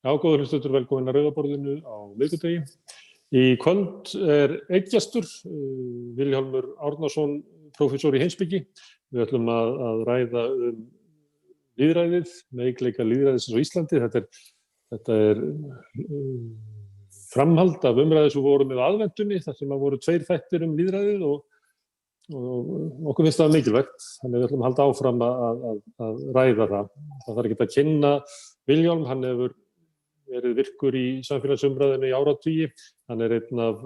Já, góður hlustendur, velkomin að Rauða borðinu á miðvikudegi. Í kvöld einn gestur, Vilhjálmur Árnason, prófessor í heimspeki. Við ætlum að ræða lýðræðið, veikleika lýðræðisins á Íslandi. Þetta er framhald af umræðu sem voru með aðventunni, þar sem voru 2 þættir lýðræðið og okkur finnst það mikilvægt. Þannig við ætlum að halda áfram að ræða það. Það þarf ekki að kynna Vilhjálm, hann hefur verið virkur í samfélagsumræðinu í áratugi. Hann einn af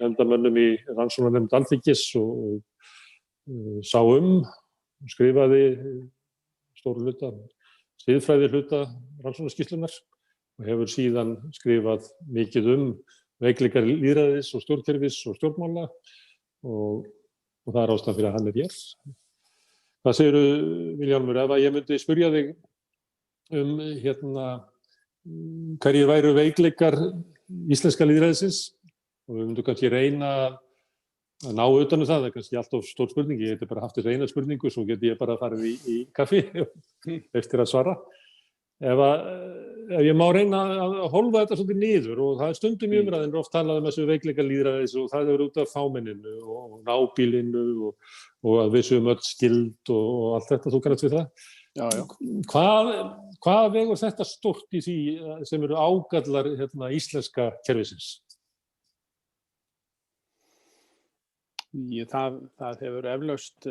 nefndarmönnum í rannsóknarnefnd Alþingis og sá skrifaði stóru hluta, siðfræði hluta rannsóknarskýrslunnar og hefur síðan skrifað mikið veikleika lýðræðis og stjórnkerfis og stjórnmála og það er ástæðan fyrir að hann hér. Hvað segirðu, Vilhjálmur, ef ég myndi spyrja þig hverjir væru veikleikar íslenska lýðræðisins og við myndum kannski reyna að ná utan það er kannski alltof stór spurning, ég geti bara haft þessa eina spurningu, svo geti ég bara farið í kaffi eftir að svara. Ef ég má reyna að hólfa þetta svolítið niður og það er stundum í umræðinu oft talað þessu veikleika lýðræðis og það er út af fámenninu og nábýlinu og að við séum öll skyld og allt þetta, þú kannast við það? Já. Hvað vegur þetta stórt í því sem eru ágallar íslenska kerfisins? Það hefur eflaust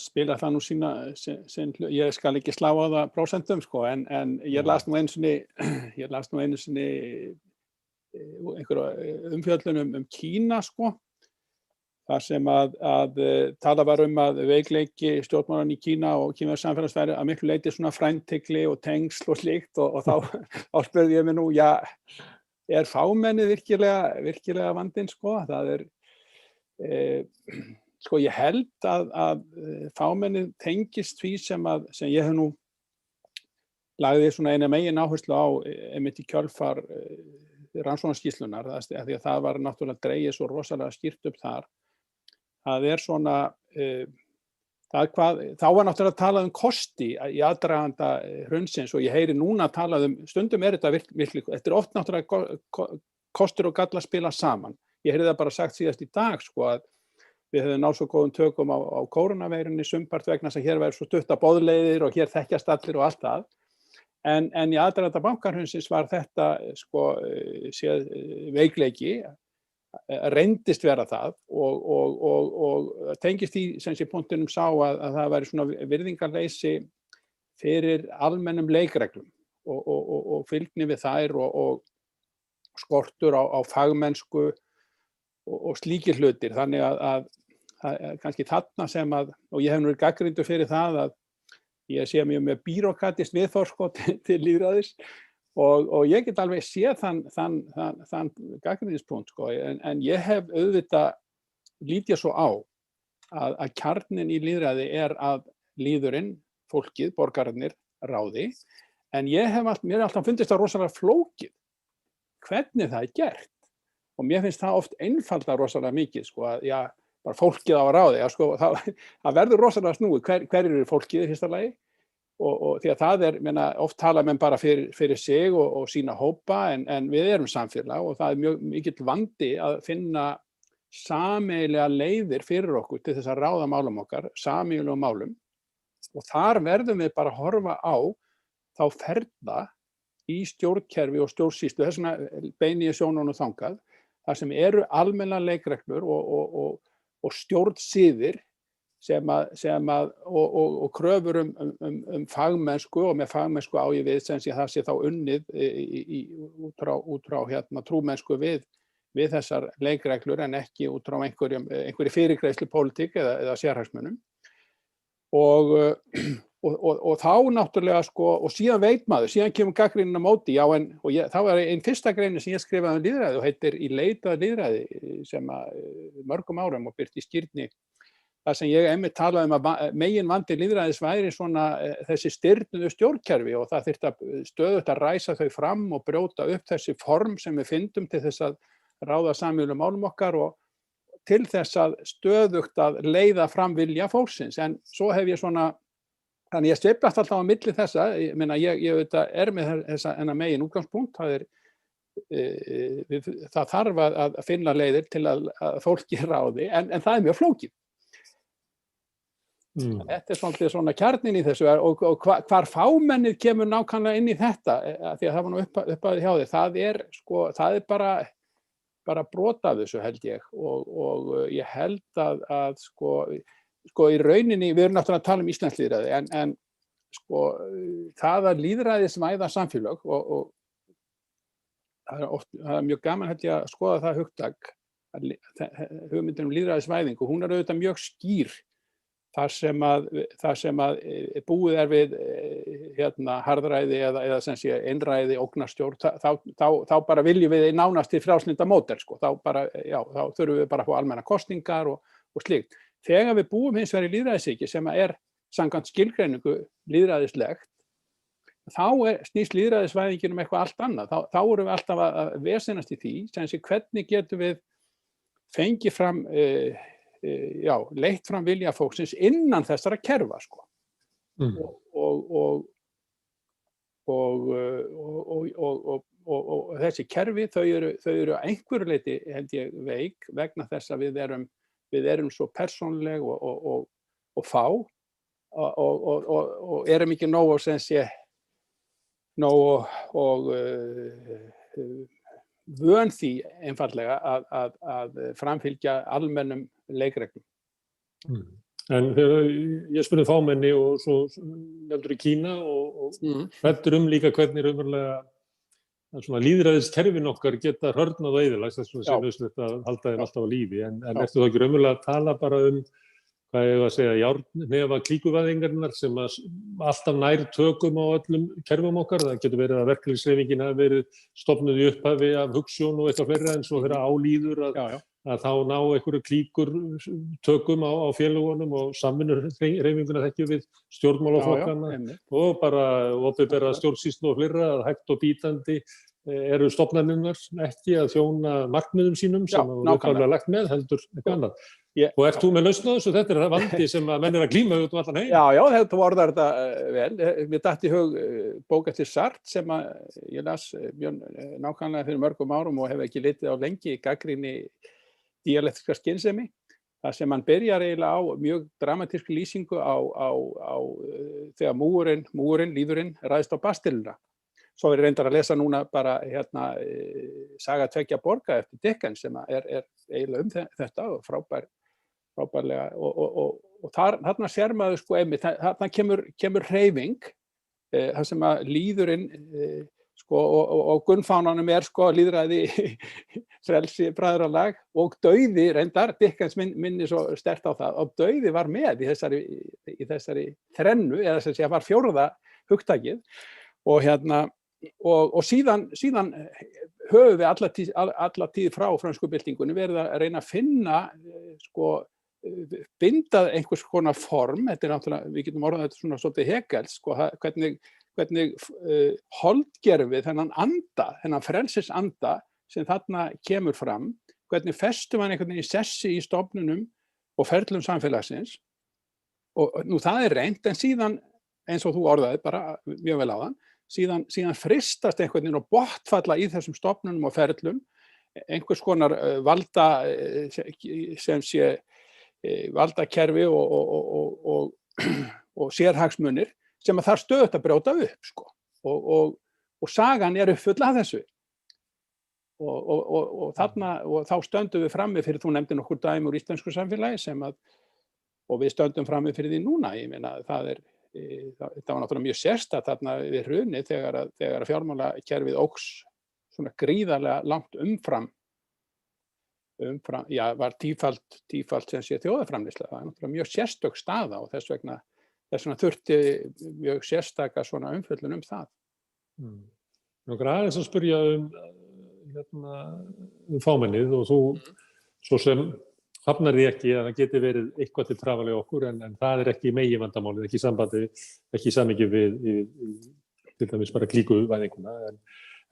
spilað það nú sína, ég skal ekki slá á það prósentum, en ég las nú einu sinni einhverja umfjöllun Kína, þar sem að tala var að veikleiki stjórnmálanna í Kína og kínversk samfélagsværi að miklu leyti svona frændhygli og tengsl og slíkt og þá spurði ég mig nú, er fámennið virkilega vandinn, Það er, ég held að fámennið tengist því sem ég hef nú lagði svona eina megin áherslu á einmitt í kjölfar rannsóknarskýrslunnar, af því að það var náttúrulega dregið svo rosalega skýrt upp þar. Það er svona, þá var náttúrulega talað kosti í aðdraganda hrunsins og ég heyri núna talað stundum þetta virkelig, þetta oft náttúrulega kostur og gallar spila saman. Ég heyri það bara sagt síðast í dag, að við höfum náð svo góðum tökum á kórónuveirunni sumpart vegna þess að hér væri svo stutta boðleiðir og hér þekkjast allir og allt það. En í aðdraganda bankahrunsins var þetta séð veikleiki, reyndist vera það og tengist í sem sé punktinum sá að það væri svona virðingarleysi fyrir almennum leikreglum og fylgni við þær og skortur á fagmennsku og slíkir hlutir. Þannig að kannski þarna sem og ég hef nú verið gagnrýndur fyrir það að ég sé mjög með bírókratist viðhorf til lýðræðis og ég get alveg séð þann gagnrýnispunkt, en ég hef auðvitað lít ég svo á að kjarninn í lýðræði er að lýðurinn, fólkið, borgararnir ráði, en mér er alltaf fundist það rosalega flókið hvernig það er gert og mér finnst það oft einfalda rosalega mikið, að bara fólkið á að ráði, það verður rosalega snúið, hverjir eru fólkið í fyrsta lagi og því að það er, oft tala menn bara fyrir sig og sína hópa en við erum samfélag og það er mjög mikill vandi að finna sameiginlega leiðir fyrir okkur til þess að ráða málum okkar, sameiginlegum málum og þar verðum við bara að horfa á þá ferla í stjórnkerfi og stjórnsýslu, þess vegna beini ég sjónunum þangað, þar sem eru almennar leikreglur og stjórnsiðir og kröfur fagmennsku og með fagmennsku á ég við sem sé það sé þá unnið út frá trúmennsku við þessar leikreglur en ekki út frá einhverri fyrirgreiðslu pólitík eða sérhagsmunum og þá náttúrulega og síðan veit maður, síðan kemur gagnrýnin á móti, þá er ein fyrsta greinin sem ég skrifaði lýðræði og heitir Í leit að lýðræði sem mörgum árum og birt í Skírni. Það sem ég einmitt talaði að meginvandi lýðræðis væri svona þessi stirðnuðu stjórnkerfi og það þyrfti stöðugt að ræsa þau fram og brjóta upp þessi form sem við fyndum til þess að ráða sameiginlegum málum okkar og til þess að stöðugt að leiða fram vilja fólksins. En svo hef ég svona Þannig ég sveiflast alltaf á milli þessa, ég meina ég með þessa megin útgangspunkt, það þarf að finna leiðir til að fólki ráði, en það mjög flókið. Þetta svolítið svona kjarninn í þessu og hvar fámennið kemur nákvæmlega inn í þetta, því að það var nú uppáðið hjá þér, það er bara brot af þessu held ég og ég held að í rauninni, við erum náttúrulega að tala um íslenskt lýðræði, en það að lýðræðisvæða samfélög og það er mjög gaman held ég að skoða það hugtak, hugmyndin lýðræðisvæðingu, hún auðvitað mjög skýr þar sem að búið við harðræði eða sem sé einræði, ógnarstjórn, þá bara viljum við nánast til frjálslynda módel, þá þurfum við bara að fá almenna kosningar og slíkt. Þegar við búum hins vegar í lýðræðisríki sem er samkvæmt skilgreiningu lýðræðislegt, þá snýst lýðræðisvæðingin eitthvað allt annað. Þá erum við alltaf að vesenast í því, sem sé hvernig getum við fengið fram, leitt fram vilja fólksins innan þessara kerfa, og þessi kerfi, þau eru að einhverju leyti, held ég, veik vegna þess að við erum svo persónuleg og fá og erum ekki nógu sem sé nógu vön því einfaldlega að framfylgja almennum leikreglum. En þegar ég spurði fámenni og svo nefndur í Kína og hræddur líka hvernig raunverulega svona lýðræðiskerfin okkar geta hörnað og eyðilagst, þess vegna sé nauðsynlegt að halda þeim alltaf á lífi, en ertu þá ekki raunverulega að tala bara hvað ég að segja, járnhnefa klíkuvæðingarinnar sem alltaf nær tökum á öllum kerfum okkar? Það getur verið að verkalýðshreyfingin hafi verið stofnuð í upphafi af hugsjón og eitthvað fleira, en svo þegar álíður að þá ná einhverju klíkur tökum á félagunum og samvinnuhreyfinguna þekkjum við stjórnmálaflokkana og bara opinbera stjórnsýslu og fleira, að hægt og bítandi eru stofnanirnar ekki að þjóna markmiðum sínum sem þú nákvæmlega lagt með, heldur eitthvað annað. Og ert þú með lausn á þessu? Þetta er það vandi sem að menn að glíma út allan heim. Já, þetta orðar þetta vel. Mér datt í hug bók eftir Sartre sem að ég las mjög nákvæmlega fyrir mörgum árum og hef ekki litið á lengi, gagnrýni díalektíska skynsemi, þar sem hann byrjar eiginlega á mjög dramatískri lýsingu á þegar múgurinn, líðurinn, ræðst á Bastilluna. Svo er reyndar að lesa núna bara Saga tveggja borga eftir Dickens sem er eiginlega þetta og frábærlega og þarna sér maður þarna kemur hreyfing þar sem að líðurinn og gunnfánanum lýðræði, frelsi, bræðralag og dauði reyndar, Dickens minni svo sterkt á það, og dauði var með í þessari þrennu, eða sem sé var fjórða hugtakið og síðan höfum við alla tíð frá frönsku byltingunni verið að reyna að finna binda einhvers konar form, þetta er náttúrulega, við getum orðað þetta svona svolítið Hegels, hvernig holdgerum við þennan frelsisanda sem þarna kemur fram, hvernig festum hann einhvern veginn í sessi í stofnunum og ferlum samfélagsins og nú það er reynt, en síðan eins og þú orðaði bara mjög vel áðan, síðan fristast einhvern veginn og botfalla í þessum stofnunum og ferlum einhvers konar valda sem sé valdakerfi og sérhagsmunir sem að þarf stöðugt að brjóta upp og sagan er uppfull af þessu og þá stöndum við frammi fyrir, þú nefndir nokkur dæmi úr íslensku samfélagi og við stöndum frammi fyrir því núna, ég meina það var náttúrulega mjög sérstakt þarna við hrunið þegar fjármálakerfið óx svona gríðarlega langt umfram var tífalt sem sé þjóðarframleiðsla. Það er náttúrulega mjög sérstök staða og þess vegna þurfti mjög sérstaka svona umfjöllun það. Nokkur aðeins að spyrja fámennið og þú svo sem hafnar því ekki að það geti verið eitthvað til trafala í okkur en það er ekki meginvandamálið, ekki í samhengi við til dæmis bara klíkuvæðinguna.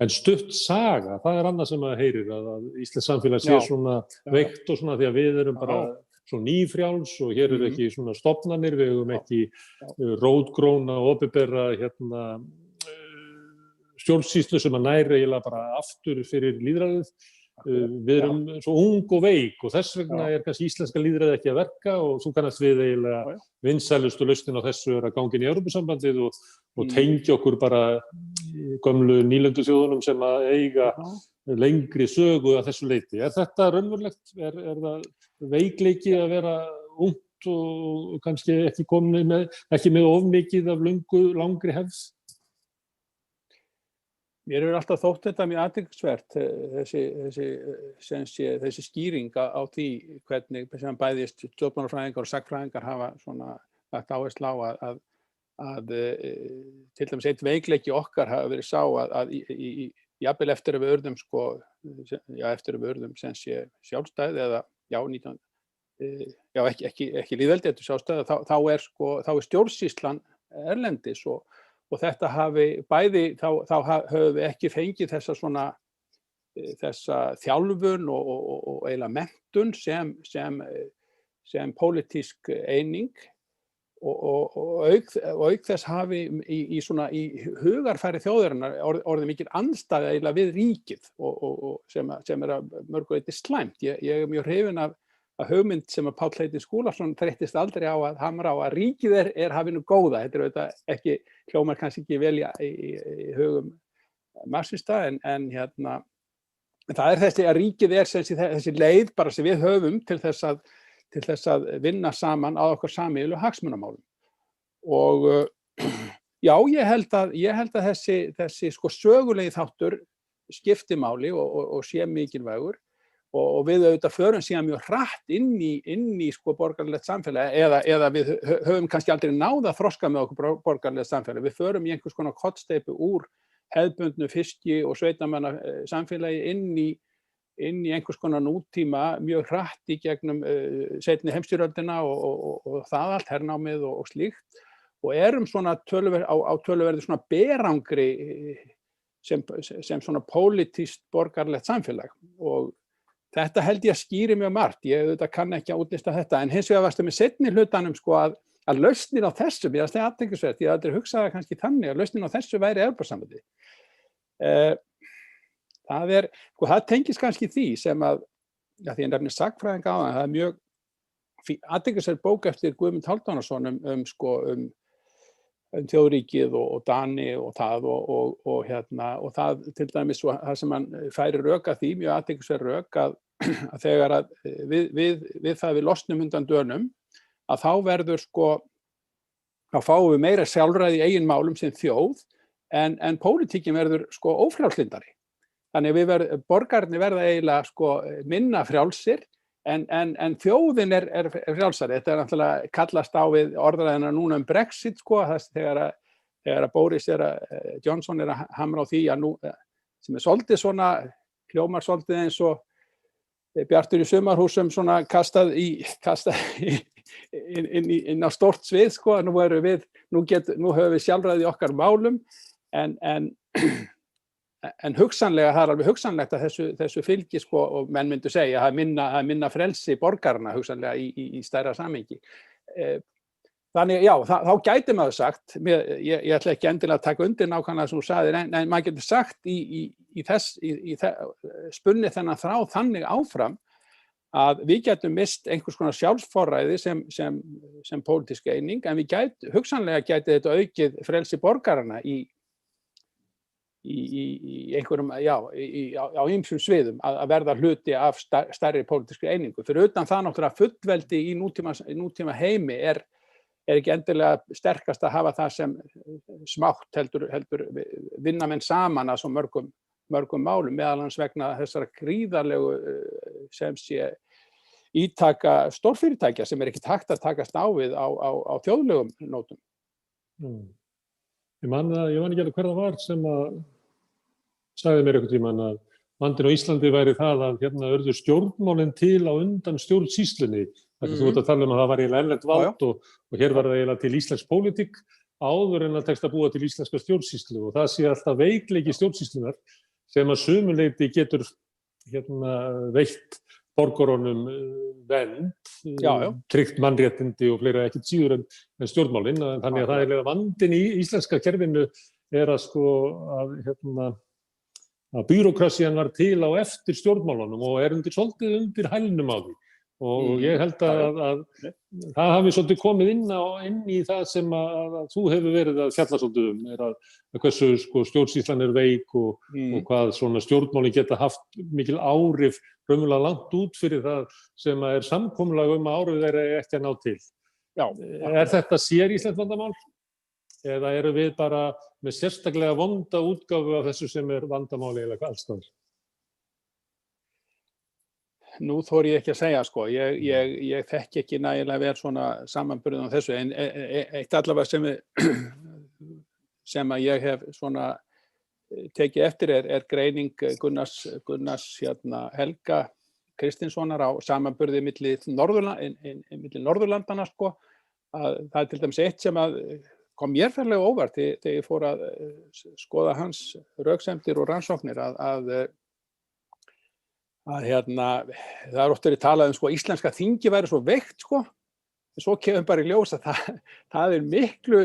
En stutt saga, það er annað sem að heyrir að íslenskt samfélag sé svona veikt og svona því að við erum bara svo nýfrjáls og hér eru ekki svona stofnanir, við höfum ekki rótgróna og opinbera stjórnsýslu sem að næri eiginlega bara aftur fyrir lýðræðið. Við erum svo ung og veik og þess vegna kannski íslenska lýðræði ekki að verka og þú kannast við eiginlega vinsælustu lausnin á þessu að ganga inn í Evrópusambandið og tengja okkur bara gömlu nýlendu þjóðunum sem að eiga lengri sögu að þessu leyti. Þetta raunverulegt? Það veikleiki að vera ungt og kannski ekki með of mikið af langri hefð? Mér hefur alltaf þótt þetta mjög athyglisvert, þessi skýring á því hvernig sem bæði stjórnmálafræðingar og sagnfræðingar hafa svona lagt áherslu á að til dæmis einn veikleiki okkar hafa verið sá að jafnvel eftir að við urðum sem sé sjálfstæð eða ekki lýðveldi, þetta sjálfstæð, þá er stjórnsýslan erlendis og þetta hafi bæði, þá höfum við ekki fengið þessa þjálfun og eiginlega menntun sem pólitísk eining og auk þess hafi í hugarfæri þjóðarinnar orðið mikil andstæða eiginlega við ríkið og sem er að mörgu leyti slæmt. Ég er mjög hrifinn af hugmynd sem að Páll Heitinn Skúlason þreyttist aldrei á að hamra á að ríkið er hafinu góða. Þetta er auðvitað ekki, hljómar kannski ekki vel í hugum marxista en það er þessi að ríkið er þessi leið bara sem við höfum til þess að vinna saman á okkar sameiginlegu hagsmunamálum. Og ég held að þessi sögulegi þáttur skipti máli og sé mikilvægur. Og við auðvitað förum síðan mjög hratt inn í borgaralegt samfélag eða við höfum kannski aldrei náð að þroska með okkur borgaralegt samfélag. Við förum í einhvers konar kollsteypu úr hefðbundnu fiski- og sveitamanna samfélagi inn í einhvers konar nútíma mjög hratt í gegnum seinni heimsstyrjöldina og það allt, hernámið og slíkt og erum svona á töluverði svona berangri sem svona pólitískt borgaralegt samfélag og þetta held ég að skýri mjög margt, ég auðvitað kann ekki að útlista þetta, en hins vegar varstu með seinni hlutanum að lausnin á þessu, ég það athyglisvert, ég hafði aldrei hugsað það kannski þannig að lausnin á þessu væri Evrópusambandið. Það tengist kannski því sem því ég nefni sagnfræðing á það er mjög athyglisvert bók eftir Guðmund Hálfdánason um þjóðríkið og Dani og það og það til dæmis það sem hann færi rök að því, mjög athyglisverð rök að þegar við það við losnum undan Dönum að þá verður þá fáum við meira sjálfræði í eigin málum sem þjóð en pólitíkin verður ófrjálslyndari. Þannig borgarnir verða eiginlega minna frjálsir en þjóðin er frjálsari. Þetta er náttúrulega kallast á við orðræðina núna Brexit, þegar að Boris Johnson að hamra á því að nú, sem svolítið hljómar svolítið eins og Bjartur í sumarhúsum kastað inn á stórt svið, nú höfum við sjálfræði í okkar málum en hugsanlega, það er alveg hugsanlegt að þessu fylgi og menn myndu segja að það er minna frelsi borgarna hugsanlega í stærra samhengi. Þannig, þá gæti maður sagt, ég ætla ekki endilega að taka undir nákvæmlega sem þú sagðir, en maður getur sagt spunnið þennan þráð þannig áfram að við getum mist einhvers konar sjálfsforræði sem pólitísk eining, en hugsanlega gæti þetta aukið frelsi borgarna í einhverjum, á ýmsum sviðum að verða hluti af stærri pólitískri einingu. Fyrir utan það náttúrulega fullveldi í nútíma heimi er ekki endilega sterkast að hafa það sem smátt heldur vinna menn saman að svo mörgum málum, meðal annars vegna þessara gríðarlegu sem sé ítaka stórfyrirtækja sem ekki hægt að takast á við á þjóðlegum nótum. Ég man ekki alveg hver það var sem að sagði mér einhvern tímann að vandinn á Íslandi væri það að hérna urðu stjórnmálin til á undan stjórnsýslunni. Þú ert að tala um að það var eiginlega erlent vald og hér var það eiginlega til íslensk pólitík áður en að tekst að búa til íslenska stjórnsýslu og það sé alltaf veikleiki stjórnsýslunar sem að sumu leyti getur veitt borgurunum vernd, Já, já. tryggt mannréttindi og fleira ekkert síður en stjórnmálin. Þannig að það er vandinn í íslenska kerfinu að sko að býrókrasían var til á eftir stjórnmálunum og svolítið undir hælnum á því. Og ég held að það hafi svolítið komið inn í það sem að þú hefur verið að fjalla svolítið að hversu sko, stjórnsýslan veik og hvað svona stjórnmálin geta haft mikil áhrif raunverulega langt út fyrir það sem að samkomulag að áhrif þeirra ekki að ná til. Já. Þetta sér íslenskt vandamál? Eða eru við bara með sérstaklega vonda útgáfu af þessu sem vandamáli eða alls staðar? Nú þori ég ekki að segja, sko. Ég þekki ekki nægilega vel svona samanburðum á þessu, en eitt allavega sem að ég hef svona tekið eftir er greining Gunnars Helga Kristinssonar á samanburði milli Norðurlandana, sko. Það til dæmis eitt sem að kom mér ferlega óvart þegar ég fór að skoða hans röksemdir og rannsóknir að það oft verið talað sko íslenska þingi væri svo veikt, sko. Svo kemur bara í ljós að það miklu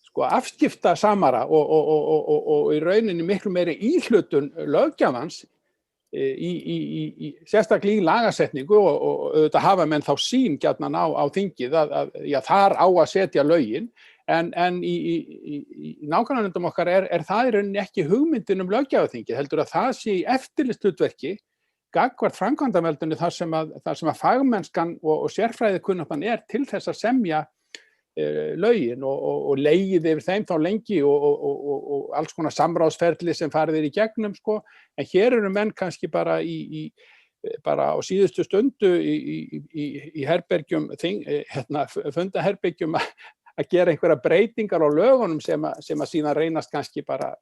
sko afskiptasamara og í rauninni miklu meiri íhlutun löggjafans í sérstaklega í lagasetningu og auðvitað hafa menn þá sýn gjarnan á þingið að þar á að setja lögin en í nágrannalöndum okkar er það í rauninni ekki hugmyndin löggjafarþingið, heldur að það sé í eftirlitshlutverki gagnvart framkvæmdarvaldinu þar sem að fagmennskan og sérfræðikunnáttan til þess að semja lögin og legið yfir þeim þá lengi og alls konar samráðsferli sem farið í gegnum, sko. En hér eru menn kannski bara bara á síðustu stundu í herbergjum, fundaherbergjum að gera einhverja breytingar á lögunum sem að síðan reynast kannski bara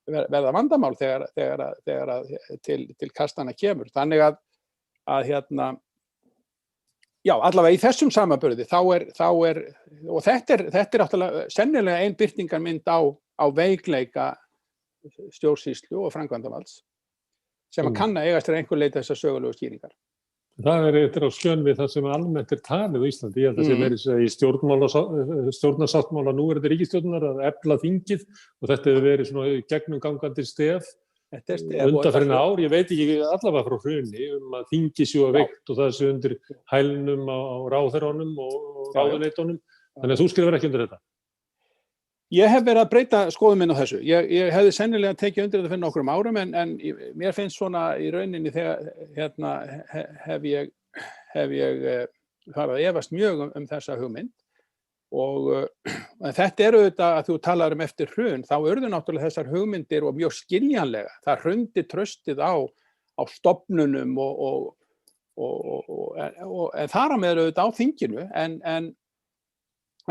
verða vandamál þegar til kastana kemur. Þannig að já, allavega í þessum samanburði þá er og þetta er náttúrulega sennilega ein birtingarmynd á veikleika stjórnsýslu og framkvæmdarvalds sem að kann að eigast einhver leyti þessar sögulegu skýringar. Það á skjön við það sem almennt talið á Íslandi. Ég held að sem í stjórnarsáttmála núverandi ríkisstjórnar að efla þingið og þetta hefur verið svona gegnumgangandi stef. Undanfarin ár, ég veit ekki allavega frá hruni að þingi séu veikt og það séu undir hælnum á ráðherrunum og ráðuneytunum. Þannig að þú skrifar ekki undir þetta. Ég hef verið að breyta skoðun minn á þessu. Ég hefði sennilega tekið undir þetta fyrir nokkrum árum en mér finnst svona í rauninni þegar hef ég farið að efast mjög þessa hugmynd. Og þetta auðvitað að þú talar eftir hrun, þá urðu náttúrulega þessar hugmyndir og mjög skiljanlega. Það hrundi traustið á stofnunum en þar á meðal auðvitað á þinginu, en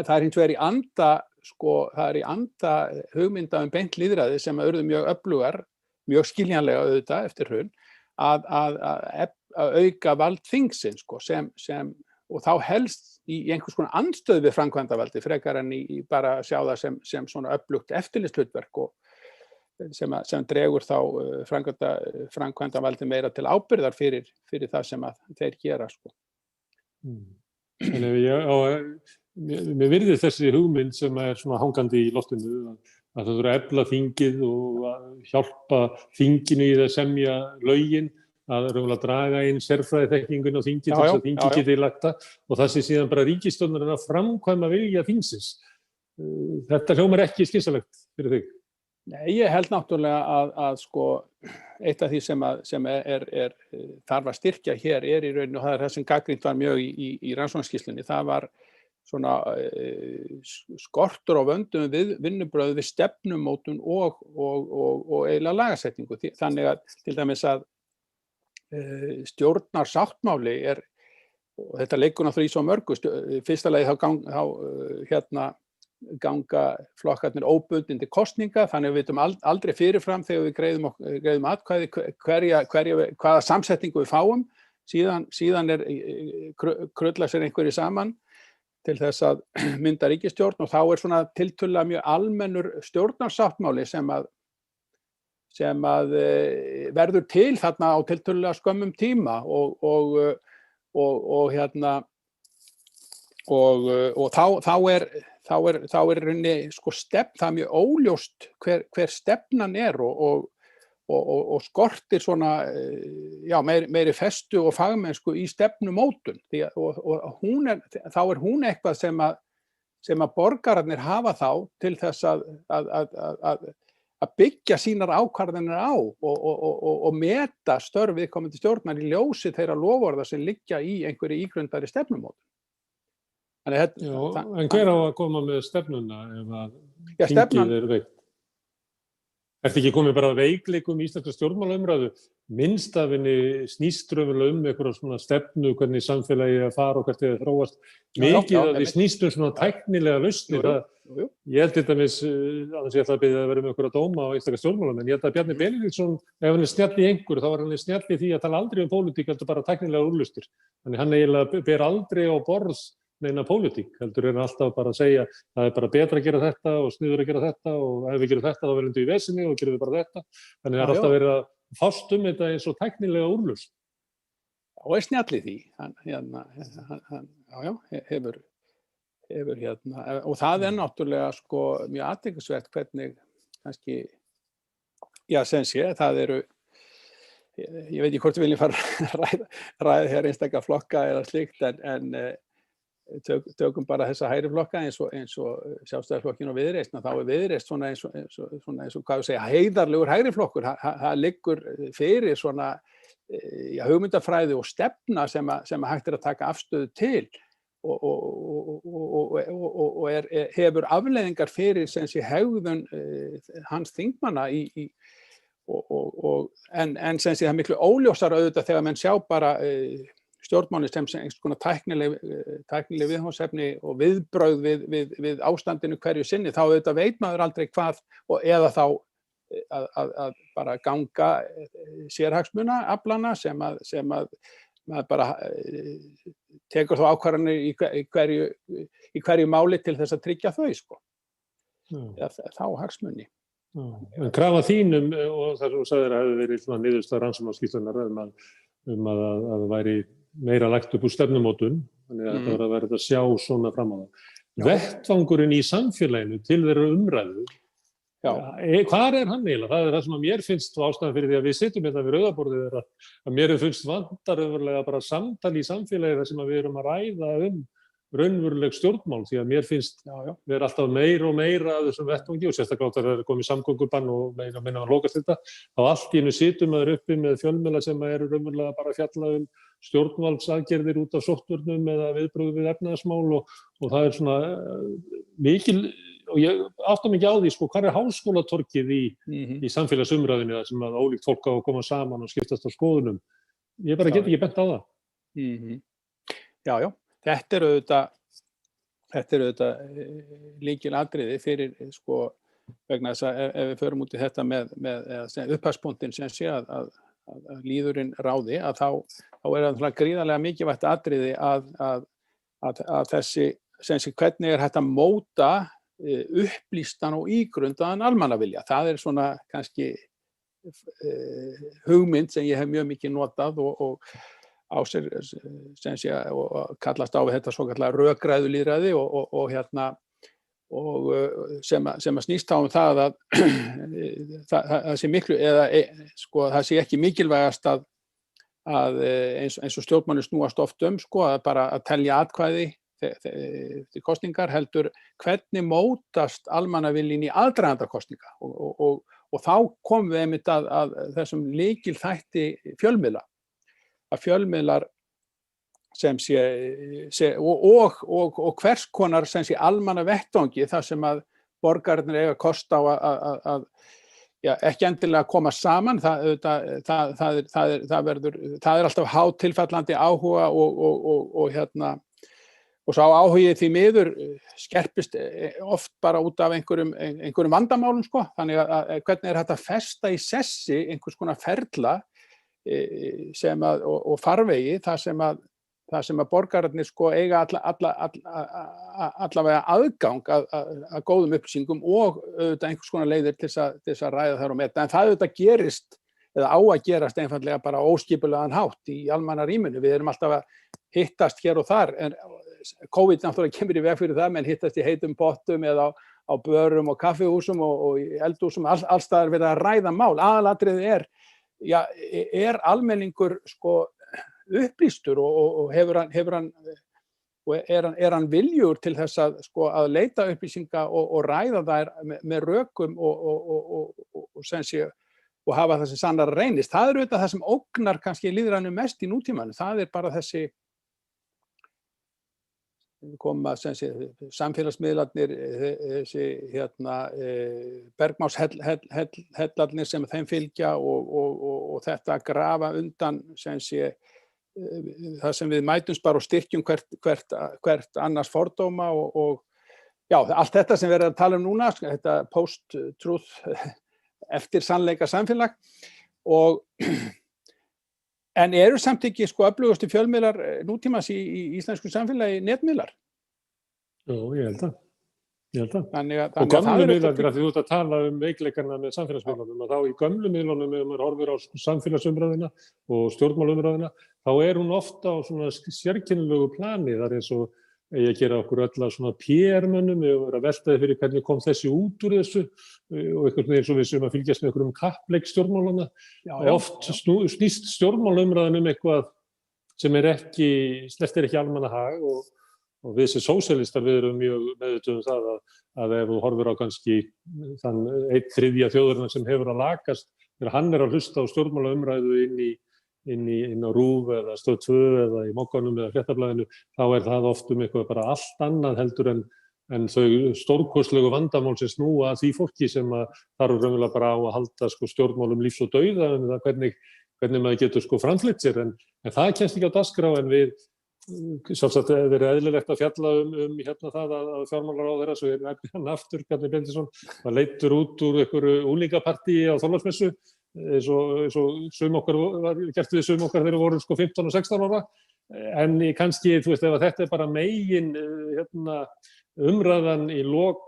það hins vegar í anda hugmynda beint lýðræði sem urðu mjög öflugar, mjög skiljanlega auðvitað eftir hrun, að auka vald þingsins, sko, og þá helst í einhvers konar andstöðu við framkvæmdarvaldi frekar en í bara að sjá það sem svona öflugt eftirlitshlutverk og sem dregur þá framkvæmdarvaldi meira til ábyrgðar fyrir það sem að þeir gera, sko. Mér virðist þessi hugmynd sem svona hangandi í loftinu að það þurfa að efla þingið og að hjálpa þinginu í að semja lögin, að raunverulega draga inn sérfræðiþekkingun á þingi til þess að þingi geti lagta og það sé síðan bara ríkisstjórnin að framkvæma vilja þingsins. Þetta hljómar ekki skynsamlegt fyrir þig. Nei, ég held náttúrulega að sko eitt af því sem þarf að styrkja hér í rauninu og það það sem gagnrýnt var mjög í rannsóknarskýrslunni. Það var svona skortur á vöndum vinnubrögð við stefnumótun og eiginlega lagasetningu. Þannig að til dæmis að stjórnarsáttmáli og þetta leikur náttúrulega í svo mörgu, fyrsta lagi þá ganga flokkarnir óbundin til kosninga, þannig við vitum aldrei fyrirfram þegar við greiðum atkvæði hvaða samsetningu við fáum, síðan krulla sér einhverju saman til þess að mynda ríkisstjórn og þá svona tiltölulega mjög almennur stjórnarsáttmáli sem að sem að verður til þarna á tiltölulega skömmum tíma og hérna og þá er í rauninni sko það er mjög óljóst hver stefnan og skortir svona meiri festu og fagmennsku í stefnumótun og þá er hún eitthvað sem að borgararnir hafa þá til þess að byggja sínar ákvarðanir á og meta störf viðkomandi stjórnar í ljósi þeirra loforða sem liggja í einhverju ígrundaðri stefnumótun. En hver á að koma með stefnuna ef að þingið veikt? Ertu ekki komið bara að veikleikum í íslenska stjórnmálaumræðu? Minnst af henni snýst raunverulega einhverja svona stefnu, hvernig samfélagi að fara og hvert þið þróast. Mikið að þið snýst svona tæknilega lausnir. Ég held til dæmis, annars ég ætla að biðja að vera með einhverja dóma á íslenska stjórnmálamenn, ég held að Bjarni Benediktsson, ef hann snjall í einhverju, þá hann snjall í því að tala aldrei pólitík, heldur bara tæknilega úrlausnir. Þannig hann eiginlega ber aldrei á borð neina pólitík, heldur alltaf bara að segja það er bara betra að gera þetta og sniður að gera þetta og ef við gerum þetta þá verðum við í vesinni og gerum við bara þetta. Þannig það er alltaf verið að fást þetta eins og tæknilega úrlausn. Og er snjall í því. Hefur og það er náttúrulega sko mjög athyglisvert hvernig kannski, sem sé, það eru ég veit ekki hvort við viljum fara ræða hér einstaka flokka eða slíkt en tökum bara þessa hægri flokka eins og Sjálfstæðisflokkinn og Viðreisn, þá er Viðreisn svona eins og hvað við segja, heiðarlegur hægri flokkur, það liggur fyrir svona hugmyndafræði og stefna sem hægt að taka afstöðu til og hefur afleiðingar fyrir sem sé hegðun hans þingmanna en sem sé það miklu óljósara auðvitað þegar menn sjá bara stjórnmáli sem einhvers konar tæknileg viðfangsefni og viðbrögð við ástandinu hverju sinni, þá auðvitað veit maður aldrei hvað eða þá að bara ganga sérhagsmuna aflana sem að maður bara tekur þá ákvarðanir í hverju máli til þess að tryggja þau sko. Þá hagsmuni. En krafa þínum og það sem þú sagðir að hefði verið svona niðurstaða rannsóknarskýrslunnar að það væri meira lagt upp úr stefnumótun, þannig að þetta var að sjá svona fram á það. Vettvangurinn í samfélaginu til þeirra umræðu, hvar er hann eiginlega? Það er það sem að mér finnst ástæðan fyrir því að við sitjum hérna við rauðaborðið að mér finnst vantar öfurlega bara samtal í samfélagi þar sem að við erum að ræða raunveruleg stjórnmál, því að mér finnst við erum alltaf meira og meira að þessum vettvangi og sérstaklega þegar það er komið samgöngubann og meina að lokast þetta, þá allt í einu situm maður uppi með fjölmiðla sem eru raunverulega bara að fjalla stjórnvaldsaðgerðir út af sóttvörnum eða viðbrögð við efnahagsmál og það er svona mikil, og ég átta mig ekki á því sko, hvað er háskólatorkið í samfélagsumræðinu þar sem að ólíkt fólk á að koma saman og skiptast á skoðunum. Ég bara get ekki bent á það. Já. Þetta er auðvitað lykilatriði fyrir sko vegna þess að ef við förum út í þetta með upphafspunktinn sem sé að líðurinn ráði að þá er það gríðarlega mikilvægt atriði að þessi sem sé hvernig er hægt að móta upplýstan og ígrundaðan almannavilja. Það er svona kannski hugmynd sem ég hef mjög mikið notað og á sér sem sé og kallast á við þetta svokallaða rökræðulýðræði og sem að snýst á það að það sé miklu eða sko það sé ekki mikilvægast að eins og stjórnmálin snúast oft sko að bara að telja atkvæði til kosningar heldur hvernig mótast almannaviljinn í aðdraganda kosninga og þá komum við einmitt að þessum lykilþætti fjölmiðla. Að fjölmiðlar sem sé og hvers konar sem sé almanna vettvangi þar sem að borgararnir eiga kost á að ekki endilega koma saman, það er alltaf hátilfallandi áhuga og sá áhugi því miður skerpist oft bara út af einhverjum vandamálum sko, þannig að hvernig er hægt að festa í sessi einhvers konar ferla og farvegi þar sem að það sem að borgararnir sko eiga allavega aðgang að góðum upplýsingum og auðvitað einhvers konar leiðir til þess að ræða þar og meta. En það auðvitað gerist eða á að gerast einfaldlega bara óskipulegan hátt í almanna rýminu. Við erum alltaf að hittast hér og þar, en COVID náttúrulega kemur í veg fyrir það, menn hittast í heitum pottum eða á börum og kaffihúsum og í eldhúsum, alls staðar verið að ræða mál. Aðalatriðið er almenningur sko upplýstur og er hann viljugur til þess að leita upplýsinga og ræða þær með rökum og hafa það sem sannara reynist. Það auðvitað það sem ógnar kannski lýðræðinu mest í nútímanum. Það bara þessi koma samfélagsmiðlarnir, þessi bergmálshellarnir sem þeim fylgja og þetta að grafa undan það sem við mætumst bara og styrkjum hvert annars fordóma og já, allt þetta sem verið að tala um núna, þetta post-truth eftir sannleika samfélag en eru samt ekki sko öflugustu fjölmiðlar nútímans í íslensku samfélagi netmiðlar? Jú, ég held að. Þannig og gömlu miðlarnir, að því þú ert að tala veikleikana með samfélagsmiðlunum, að þá í gömlu miðlunum, ef maður horfir á samfélagsumræðuna og stjórnmálumræðuna, þá hún ofta á svona sérkennilegu plani, þar eins og að gera okkur öll að svona PR-mönnum, við höfum verið að velta fyrir hvernig kom þessi út úr þessu og einhvern veginn eins og við séum að fylgjast með einhverjum kappleik stjórnmálana. Oft snýst stjórnmálumræðan eitthvað sem snertir ekki almannahag og við sem sósíalistar við erum mjög meðvituð það að ef þú horfir á kannski þann 1/3 þjóðarinnar sem hefur að lakast, þegar hann að hlusta á stjórnmálaumræðu inn á RÚV eða Stöð 2 eða í Mogganum eða Fréttablaðinu, þá það oft eitthvað bara allt annað heldur en þau stórkostlegu vandamál sem snúa að því fólki sem þarf raunverulega bara á að halda sko stjórnmálum lífs og dauða, en það hvernig maður getur sko framfleytt sér, en það kemst ekki á dagskrá. En við sjálfsagt verið eðlilegt að fjalla það að fjármálaráðherra, svo hann aftur, Bjarni Benediktsson, var leiddur út úr einhverju unglingapartíi á Þorláksmessu, eins og sum okkar var gert við sum okkar þegar við vorum sko 15 og 16 ára, en kannski, þú veist, ef þetta bara megin umræðan í lok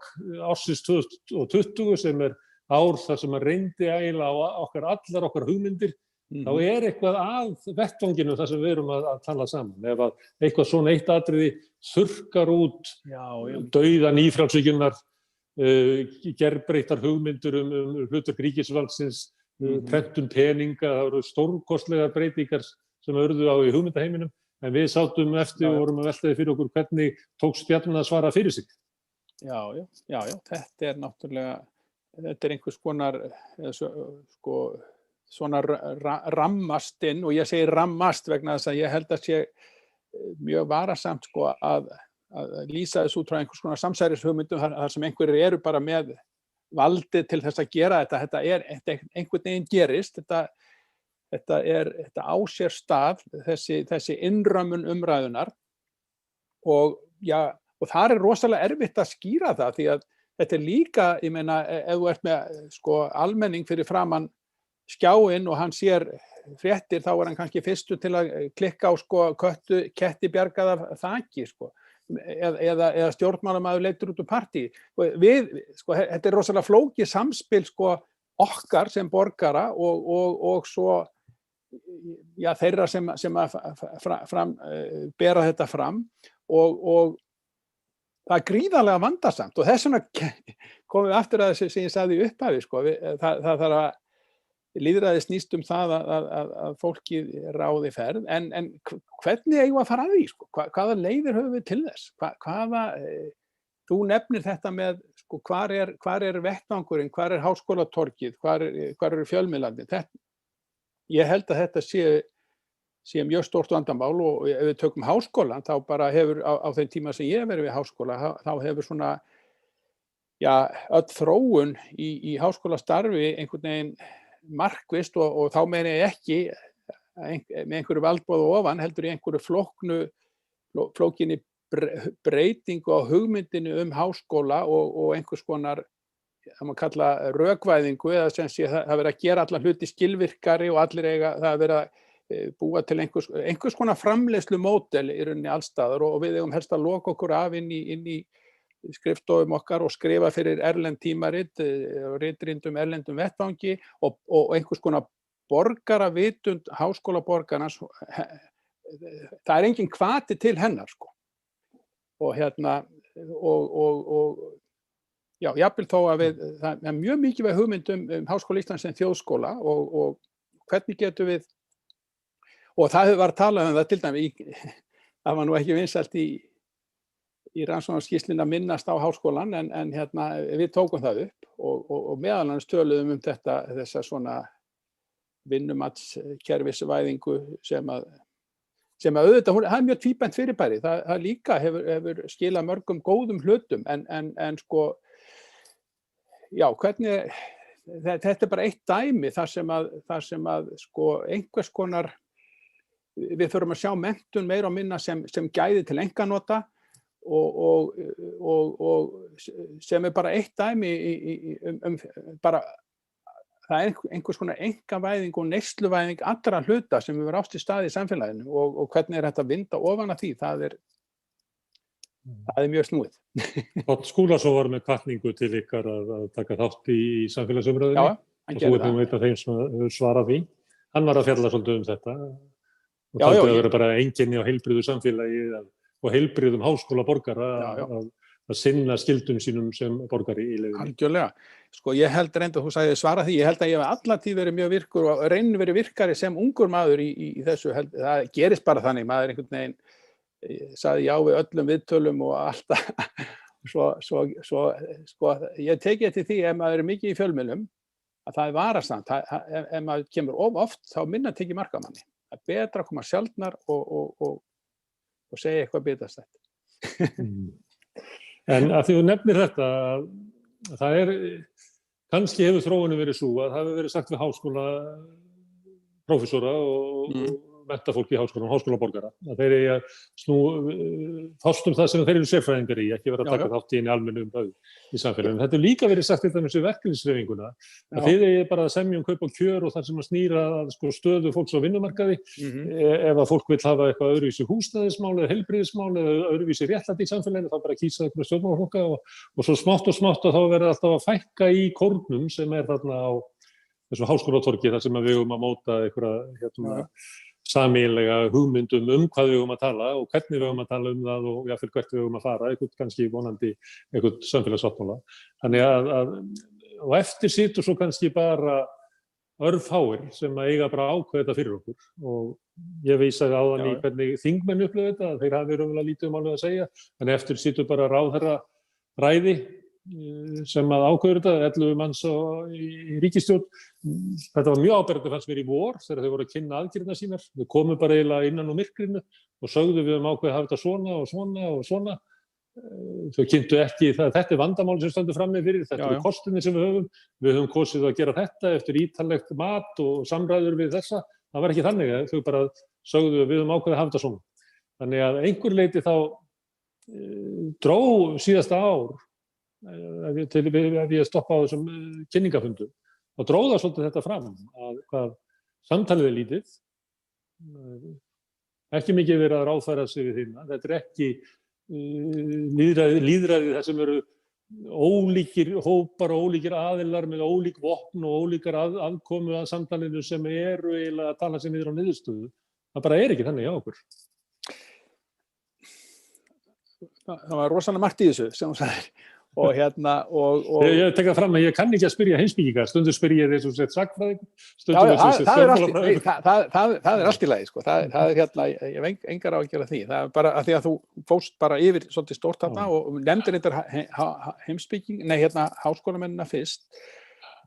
ársins 2020 sem ár þar sem að reyndi ægilega á allar okkar hugmyndir, þá eitthvað að vettvanginu þar sem við erum að tala saman. Ef að eitthvað svona eitt atriði þurrkar út dauða nýfrjálshyggjunnar, gerbreyttar hugmyndir hlutverk ríkisvaldsins, prentun peninga, það voru stórkostlegar breytingar sem urðu á í hugmyndaheiminum, en við sátum eftir og vorum að veltaði fyrir okkur hvernig tókst Bjarni að svara fyrir sig. Já, þetta náttúrulega, þetta einhvers konar sko svona rammast inn, og ég segi rammast vegna þess að ég held að sé mjög varasamt sko að lýsa þessu út frá einhvers konar samsærishugmyndum þar sem einhverjir eru bara með valdið til þess að gera þetta einhvern veginn gerist, þetta á sér stað, þessi innrömmun umræðunar og þar rosalega erfitt að skýra það, því að þetta líka, ég meina, ef þú ert með sko almenning fyrir framan skjáinn og hann sér fréttir, þá hann kannski fyrstur til að klikka á sko ketti bjargaða þaki sko, eða stjórnmálamaður leiddur út úr partí. Þetta rosalega flókið samspil sko okkar sem borgara og svo þeirra sem bera þetta fram og það gríðarlega vandasamt, og þess vegna komum við aftur að þessu sem ég sagði í upphafi sko, það þarf að lýðræði snýst það að fólkið ráði ferð, en hvernig eigum við að fara að því? Sko? Hvaða leiðir höfum við til þess? Þú nefnir þetta með sko, hvar er vettvangurinn, hvar er háskólatorgið, hvar eru fjölmiðlarnir? Ég held að þetta sé mjög stórt vandamál, og ef við tökum háskólann, þá bara hefur á þeim tíma sem ég hef verið við háskóla, þá hefur svona öll þróun í háskólastarfi einhvern veginn markvisst, og þá meina ég ekki með einhverju valdboði ofan, heldur í einhverju flókinni breytingu á hugmyndinu háskóla og einhvers konar, það má kalla rökvæðingu, eða sem sé það verið að gera alla hluti skilvirkari og allir eiga, það verið að búa til einhvers konar framleiðslu módel í rauninni allstaðar og við eigum helst að loka okkur af inn í skrifstofum okkar og skrifa fyrir erlend tímarit, ritrindum erlendum vettvangi og einhvers konar borgaravitund háskólaborgarnas, það engin hvati til hennar, sko. Og já, jafnvel þó að það mjög mikilvæg hugmynd Háskóla Íslands sem þjóðskóla og hvernig getum við, og það var talað það til dæmis, það var nú ekki vinsælt í rannsóknarskýrslunni að minnast á háskólann en við tókum það upp og meðal annars töluðum þessa svona vinnumatskerfisvæðingu sem auðvitað, það mjög tvíbent fyrirbæri, það líka hefur skilað mörgum góðum hlutum en sko, já, hvernig, þetta bara eitt dæmi þar sem að sko einhvers konar, við þurfum að sjá menntun meira og minna sem gæði til einkanota og sem bara eitt dæmi bara það einhvers konar einkavæðing og neysluvæðing allra hluta sem hefur átt sér stað í samfélaginu og hvernig þetta að vinda ofan af því, það er mjög snúið. Páll Skúlason var með hvatningu til ykkar að taka þátt í samfélagsumræðunni og þú ert nú einn af þeim sem hefur svarað því. Hann var að fjalla svolítið þetta og það að vera bara einkenni á heilbrigðu samfélagi og heilbrigðum háskóla borgara að sinna skyldum sínum sem borgari í leiðinni. Algjörlega. Sko ég held reyndar, þú sagði svara því, ég held að ég hef alla tíð verið mjög virkur og reyni verið virkari sem ungur maður í þessu, það gerist bara þannig, maður einhvern veginn sagði já við öllum viðtölum og alltaf, svo ég teki eftir því ef maður er mikið í fjölmiðlum, að það er varasamt, ef maður kemur of oft, þá minna tekið mark á manni. Það er betra að koma sjaldnar og segja eitthvað bitastætt. En að því þú nefnir þetta, það kannski hefur þróunin verið svo að það hefur verið sagt við háskóla prófessora og menntafólk í háskólaborgara, að þeir eigi að fást það sem þeir eru sérfræðingar í, ekki vera að taka þátt í einu almennu umræðu í samfélaginu. Þetta hefur líka verið sagt þetta með þessu verkalýðshreyfinguna, að þeir eigi bara að semja kaup og kjör og það sem að snýra sko, stöðu fólks á vinnumarkaði, ef að fólk vil hafa eitthvað öðruvísi húsnæðismál eða heilbrigðismál eða öðruvísi réttlæti í samfélaginu, þá bara kýsa einhverja stjórnmálaflokka og svo smátt og þá verður alltaf að fækka í kórnum sem þarna á þessu háskólatorgi þar sem við eigum að móta einhverja sameiginlega hugmyndum hvað við eigum að tala og hvernig við eigum að tala það og jafnvel hvert við eigum að fara, kannski vonandi einhvern samfélagssáttmála. Þannig að og eftir situr svo kannski bara örfáir sem að eiga bara ákveða þetta fyrir okkur og ég vísaði áðan í hvernig þingmenn upplifðu þetta, þeir hafi raunverulega lítið málið að segja, en eftir situr bara ráðherra ræði sem að ákveður þetta, 11 manns í ríkisstjórn. Þetta var mjög áberandi fannst mér í vor þegar þau voru að kynna aðgerðirnar sínar. Þau komu bara eiginlega innan úr myrkrinu og sögðu við ákveðið að hafa þetta svona og svona og svona. Þau kynntu ekki þetta er vandamál sem stöndum frammi fyrir, þetta eru kostirnir sem við höfum kosið að gera þetta eftir ítarlegt mat og samræður við þessa. Það var ekki þannig, þau bara sögðu við ákveðið að hafa þetta svona. Þannig að einhver leyti þá dró síðasta ár ef ég stoppa á þessum kynningafundum og dróða svolítið þetta fram að hvað samtalið er lítið, ekki mikið verið að ráðfæra sig við þína, þetta er ekki lýðræði þar sem eru ólíkir hópar og ólíkir aðilar með ólík vopn og ólíkar aðkomu að samtalinu sem eru eiginlega að tala sig niður á niðurstöðu. Það bara er ekki þannig hjá okkur. Það var rosalega margt í þessu sem þú sagðir. Og ég tek það fram að ég kann ekki að spyrja heimspekinga, stundum spyr ég eins og sett sagnfræðing, það er allt í lagi, sko. Það er ég hef engar á að gera því, það er bara að því að þú fórst bara yfir svolítið stórt þarna og nefndir þetta heimspeking, háskólamennina fyrst,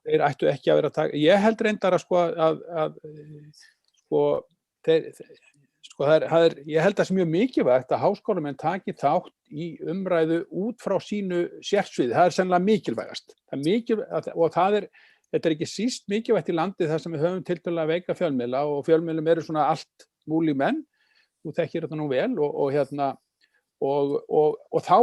þeir ættu ekki að vera að taka, ég held reyndar að ég held að það sé mjög mikilvægt að háskólamenn taki þátt í umræðu út frá sínu sérsviði. Það er sennilega mikilvægast. Og þetta er ekki síst mikilvægt í landi þar sem við höfum tiltölulega veika fjölmiðla og fjölmiðlum eru svona allt múli menn. Þú þekkir þetta nú vel og þá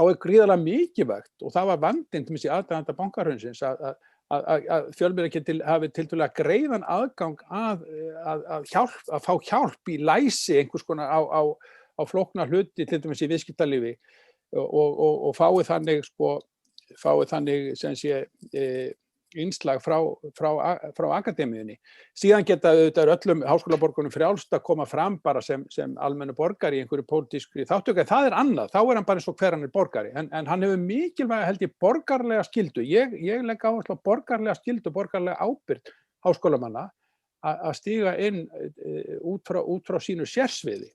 er gríðarlega mikilvægt og það var vandinn til þess í aðdraganda bankahrunsins að að fjölmiðlar hafi tiltölulega greiðan aðgang að fá hjálp í læsi einhvers konar á flókna hluti, til dæmis í viðskiptalífi og fái þannig sem sé innslag frá akademíunni. Síðan geta auðvitað öllum háskólaborgunum frjálst að koma fram bara sem almennu borgari í einhverju pólitískri þátttöku. Það annað, þá hann bara eins og hver hann borgari. En hann hefur mikilvæga, held ég, borgarlega skyldu. Ég legg áherslu á borgarlega skyldu, borgarlega ábyrgð háskólamanna að stíga inn út frá sínu sérsviði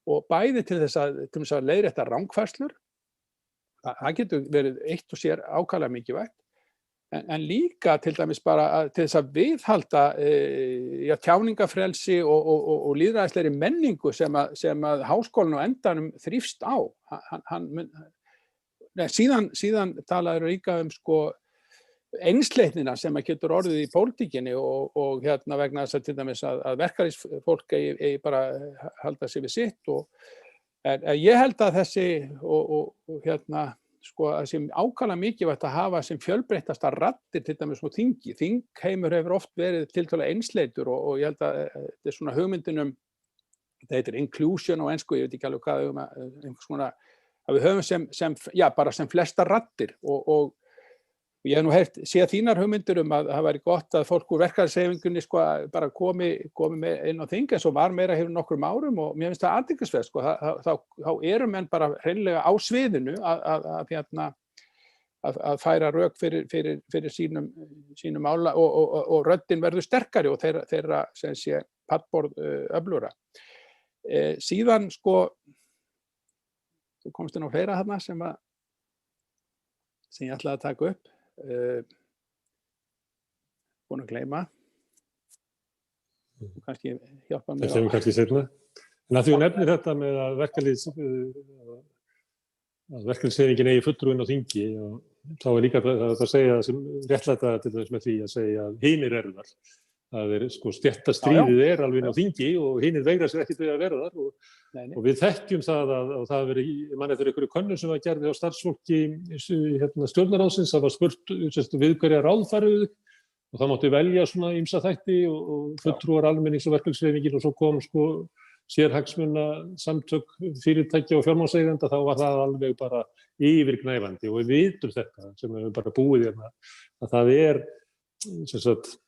og bæði til þess að leiðrétta rangfærslur. Það getur verið eitt og sér ákaflega mikilvægt. En líka til dæmis bara til þess að viðhalda tjáningafrelsi og lýðræðislegri menningu sem að háskólinn á endanum þrífst á. Síðan talaður líka einsleitnina sem að getur orðið í pólitíkinni og vegna þess að til dæmis að verkalýðsfólk eigi bara halda sig við sitt. En ég held að þessi að sem ákaflega mikilvægt að hafa sem fjölbreyttasta raddir til dæmis á þingi. Þingheimur hefur oft verið tiltölulega einsleitur og ég held að þetta er svona hugmyndin þetta heitir inclusion á ensku, ég veit ekki alveg hvað einhvers konar, að við höfum bara sem flesta raddir og ég hef séð þínar hugmyndir að það væri gott að fólk úr verkalýðshreyfingunni bara komi inn á þing, eins og var meira hefur nokkrum árum og mér finnst það athyglisvert þá eru menn bara hreinlega á sviðinu að færa rök fyrir sínum mála og röddin verður sterkari og þeirra sem sé pallborð öflugra. Síðan þú komst inn á fleira þarna sem ég ætlaði að taka upp. Búin að gleyma. Kannski hjálpa mér. Það kemur kannski seinna. En að því hún nefnir þetta með að verkalýðshreyfingin eigi fulltrúinn á þingi og þá líka að segja sem réttlæta til þess með því að segja að hinir eru þar. Það stéttastríðið alveg á þingi og hinir veigra sér ekkert við að vera þar og við þekkjum það og það verið, ég man eftir einhverju könnun sem var gerð á starfsfólki stjórnarráðsins, það var spurt við hverja ráðfæruðu og það mátti velja svona ýmsa þætti og fulltrúar almennings og verkalýðshreyfingin og svo kom sérhagsmuna samtök fyrirtækja og fjármagnseigenda, þá var það alveg bara yfirgnæfandi og við vitum þetta sem við bara búið hérna að það sem sagt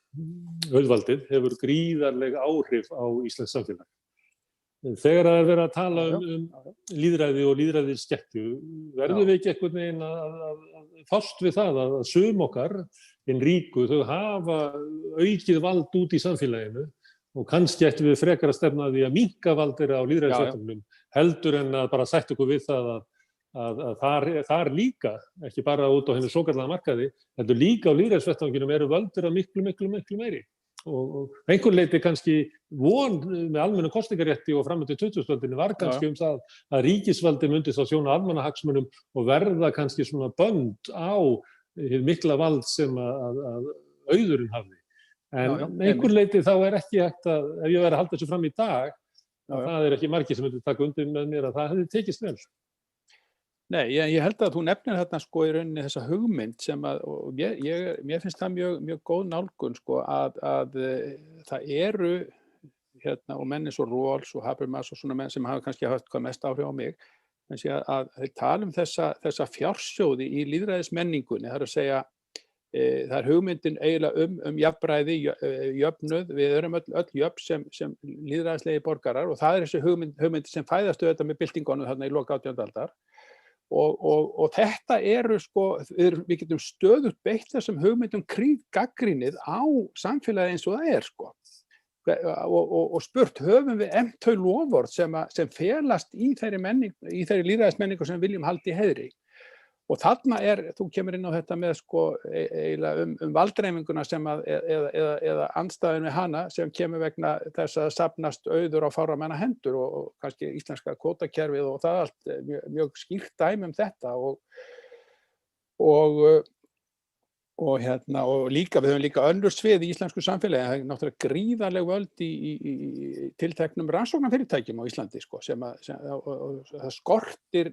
auðvaldið hefur gríðarleg áhrif á íslenskt samfélag. Þegar það verið að tala lýðræði og lýðræðisskekkju, verðum við ekki einhvern veginn að fást við það að sum okkar, hinn ríku, þau hafa aukið vald út í samfélaginu og kannski ættum við frekar að stefna að því að minnka vald þeirra á lýðræðisvettvangum heldur en að bara sætta okkur við það að þar líka, ekki bara út á henni svokallaða markaði, heldur líka á lýðræðisvettvanginum eru völdur að miklu meiri. Og einhver leyti kannski von með almennu kosningarétti og fram til 2000-öldinni var kannski það að ríkisvaldi myndi þá þjóna almannahagsmunum og verða kannski svona bönd á hið mikla vald sem að auðurinn hafði. En einhver leyti þá ekki hægt að, ef ég væri að halda þessu fram í dag, það ekki margir sem myndi taka undir með mér að það hefði tekist vel. Nei, ég held að þú nefnir þarna í rauninni þessa hugmynd sem og mér finnst það mjög góð nálgun að það eru og menn eins og Rawls og Habermas og svona menn sem hafa kannski haft hvað mest áhrif á mig, að þeir tala þessa fjársjóði í lýðræðismenningunni, það er að segja það er hugmyndin eiginlega jafnræði, jöfnuð, við erum öll jöfn sem lýðræðislegi borgarar og það er þessi hugmynd sem fæðast auðvitað með byltingunum þarna í lok 18. aldar. Og þetta eru við getum stöðugt beitt þessum hugmyndum gagnrýnið á samfélagið eins og það og spurt, höfum við efnt þau loforð sem felast í þeirri lýðræðismenningu sem við viljum halda í heiðri. Og þarna þú kemur inn á þetta með eiginlega valddreifinguna eða andstæðun við hana sem kemur vegna þess að safnast auður á fárra manna hendur og kannski íslenska kvótakerfið og það allt mjög skýrt dæmi þetta og líka við höfum líka önnur svið í íslensku samfélagi, það er náttúrulega gríðarleg völd í tilteknum rannsóknarfyrirtækjum á Íslandi sem það skortir.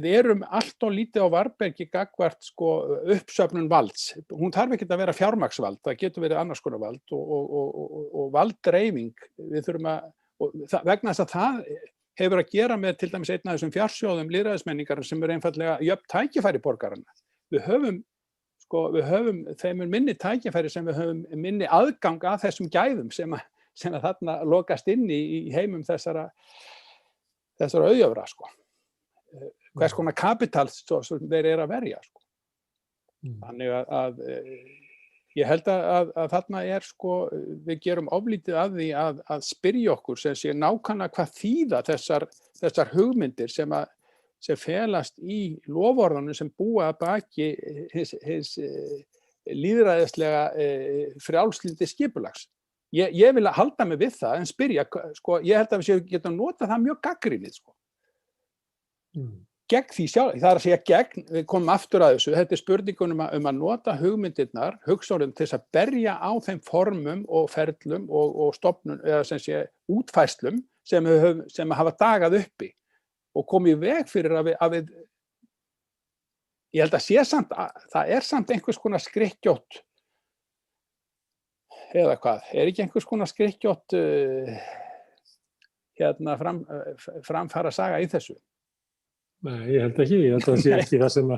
við erum allt og lítið á varðbergi gagnvart sko uppsöfnun valds. Hún þarf ekki að vera fjármagnsvald, það getur verið annars konar vald og valddreifing. Við þurfum vegna þess að það hefur að gera með til dæmis einn af þessum fjársjóðum lýðræðismenningar sem einfaldlega jöfn tækifæri borgaranna. Við höfum þeim minni tækifæri sem við höfum minni aðgang að þessum gæðum sem að þarna lokast inn í heimum þessara auðjöfra sko. Hvers konar kapital sem þeir eru að verja sko. Þannig að ég held að þarna sko, við gerum oflítið að því að spyrja okkur sem sé nákvæmlega hvað þýða þessar hugmyndir sem felast í loforðunum sem búa að baki hins lýðræðislega frjálslyndi skipulags. Ég vil halda mig við það en spyrja, sko, ég held að við getum notað það mjög gagnrýnið sko. Gegn því sjálf, það að segja gegn, við komum aftur að þessu, þetta spurningun að nota hugmyndirnar, hugsorðin til þess að berja á þeim formum og ferlum og stofnun, eða sem sé útfærslum sem hafa dagað uppi og komið í veg fyrir að við ég held að það samt einhvers konar skrykkjótt eða hvað, ekki einhvers konar skrykkjótt framfara saga í þessu? Nei, ég held ekki. Ég held að það sé ekki það sem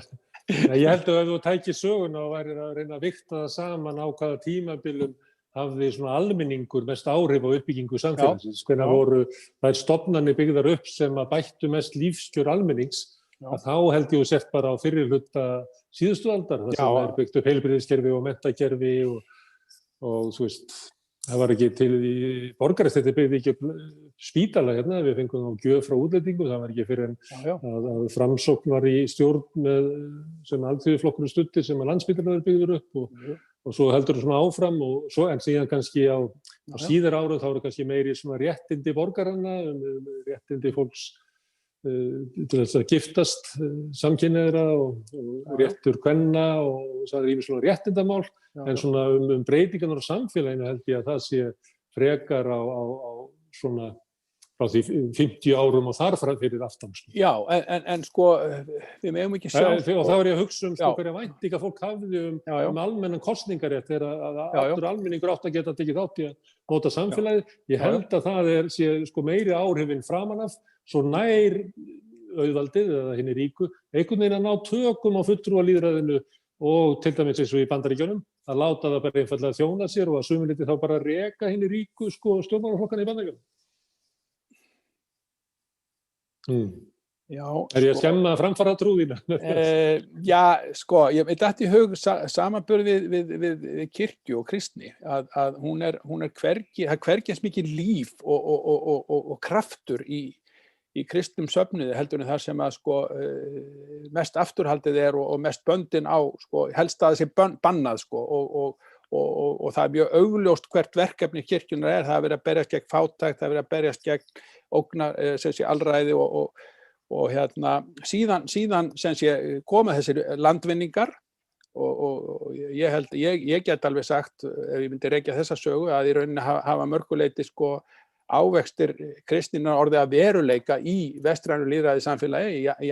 ég held að ef þú tækir söguna og værir að reyna að vigta það saman á hvaða tímabilum hafði svona almenningur mest áhrif á uppbyggingu samfélagsins. Hvenær voru þær stofnanir byggðar upp sem að bættu mest lífskjör almennings, að þá held ég sért bara á fyrri hluta síðustu aldar, þar sem er byggt upp heilbrigðiskerfi og menntakerfi og þú veist, það var ekki til í Borgarastræti byggði ekki upp spítala hérna, við fengum á gjöf frá útlendingum, það var ekki fyrir að Framsókn var í stjórn sem alþýðuflokkurinn studdi sem að Landspítalinn byggður upp og svo heldur það svona áfram og svo en síðan kannski á síðar árum þá eru kannski meiri svona réttindi borgaranna, réttindi fólks til þess að giftast samkynhneigðra og réttur kvenna og það er ýmis svona réttindamál en svona breytingarnar á samfélaginu held ég að það sé frekar á svona frá því 50 árum og þar fyrir aftan. Já, en sko við megum ekki sjá og þá er ég að hugsa hverja væntingar fólk hafði almennan kosningarétt þegar að allur almenningur átt að geta tekið þátt í að móta samfélagið. Ég held að það sé sko meiri áhrifin framan af svo nær auðvaldið eða hinni ríku einhvern veginn að ná tökum á fulltrúalýðræðinu og til dæmis eins og í Bandaríkjunum að láta það bara einfaldlega þjóna sér og að sumulítið þá bara reka hinni ríku sko stjórnmálaflokkana í Bandaríkjunum. Já, er ég að skemma framfara trúðina? Já, sko, ég datt í hug samanburð við kirkju og kristni að hún er hvergi eins mikið líf og kraftur í kristnum söfnuði heldur en það sem að sko mest afturhaldið og mest böndin á sko helst að það sé bannað sko og það er mjög augljóst hvert verkefni kirkjunnar það er verið að berjast gegn fátækt, það er verið að berjast gegn ógnar sem sé alræði og hérna síðan sem sé koma þessir landvinningar og ég get alveg sagt ef ég myndi rekja þessa sögu að í rauninni hafa mörguleyti sko ávextir kristninnar orðið að veruleika í vestrænu lýðræðissamfélagi, í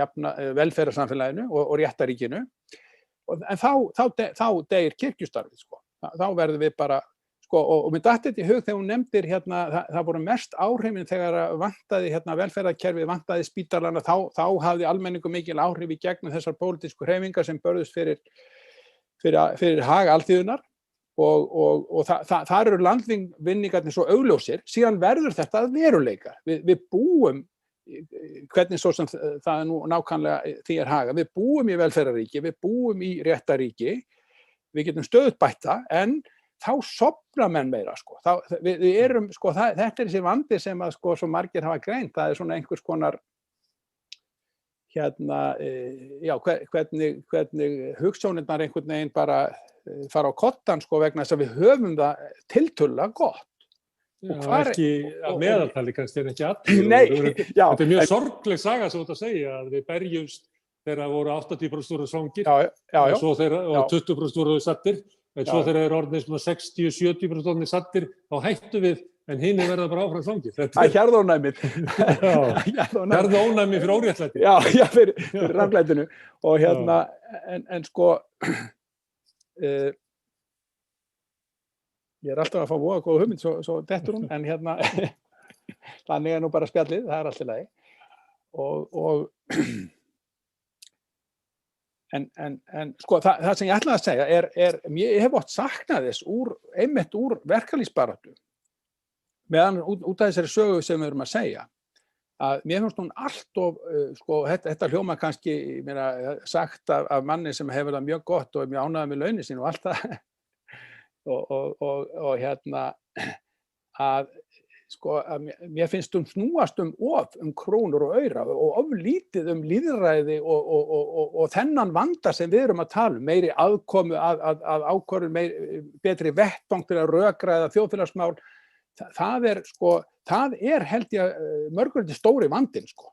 velferðarsamfélaginu og réttaríkinu en þá deyr kirkjustarfið sko. Þá verðum við bara sko, og mér datt þetta í hug þegar hún nefndir hérna, það voru mest áhrifin þegar vantaði hérna velferðarkerfi, vantaði spítalana, þá hafði almenningu mikil áhrif í gegnum þessar pólitísku hreyfingar sem börðust fyrir hag alþýðunnar og þar eru landvinningarnir svo augljósir, síðan verður þetta að veruleika. Við búum, hvernig svo sem það er nú nákvæmlega því haga, við búum í velferðaríki, við búum í réttaríki, við getum stöðugt bætta, en þá sofna menn meira sko. Við erum sko, þetta er þessi vandi sem að sko svo margir hafa greint, það er svona einhvers konar hérna, já, hvernig hugsjónirnar einhvern veginn bara fara á kottan sko vegna þess að við höfum það tiltölulega gott. Já, ekki að meðaltali kannski en ekki allir. Nei, já. Þetta er mjög sorgleg saga sem þú ert að segja að við berjumst þegar voru 80% voru svangir og svo þegar 20% voru sattir en svo þegar orðnir 60-70% orðnir sattir þá hættum við en hinir verða bara áfram svangir. Það er hjarðónæmið. Hjarðónæmi fyrir óréttlæti. Já, fyrir ranglætinu. Og en sko, ég alltaf að fá voða góða hugmynd, svo dettur hún, en þannig nú bara spjallið, það allt í lagi. En sko, það sem ég ætlaði að segja ég hef oft saknað þess einmitt úr verkalýðsbaráttu, meðan út af þessari sögu sem við erum að segja, að mér finnst hún alltof, sko, þetta hljóma kannski, ég meina, sagt af manni sem hefur það mjög gott og er mjög ánægður með launin sín og allt það, og að sko, að mér finnst snúast of krónur og aura og lítið lýðræði og þennan vanda sem við erum að tala meiri aðkomu að ákvörðun, betri vettvang til að rökræða þjóðfélagsmál. Það er held ég mörgurleyti stóri vandinn, sko.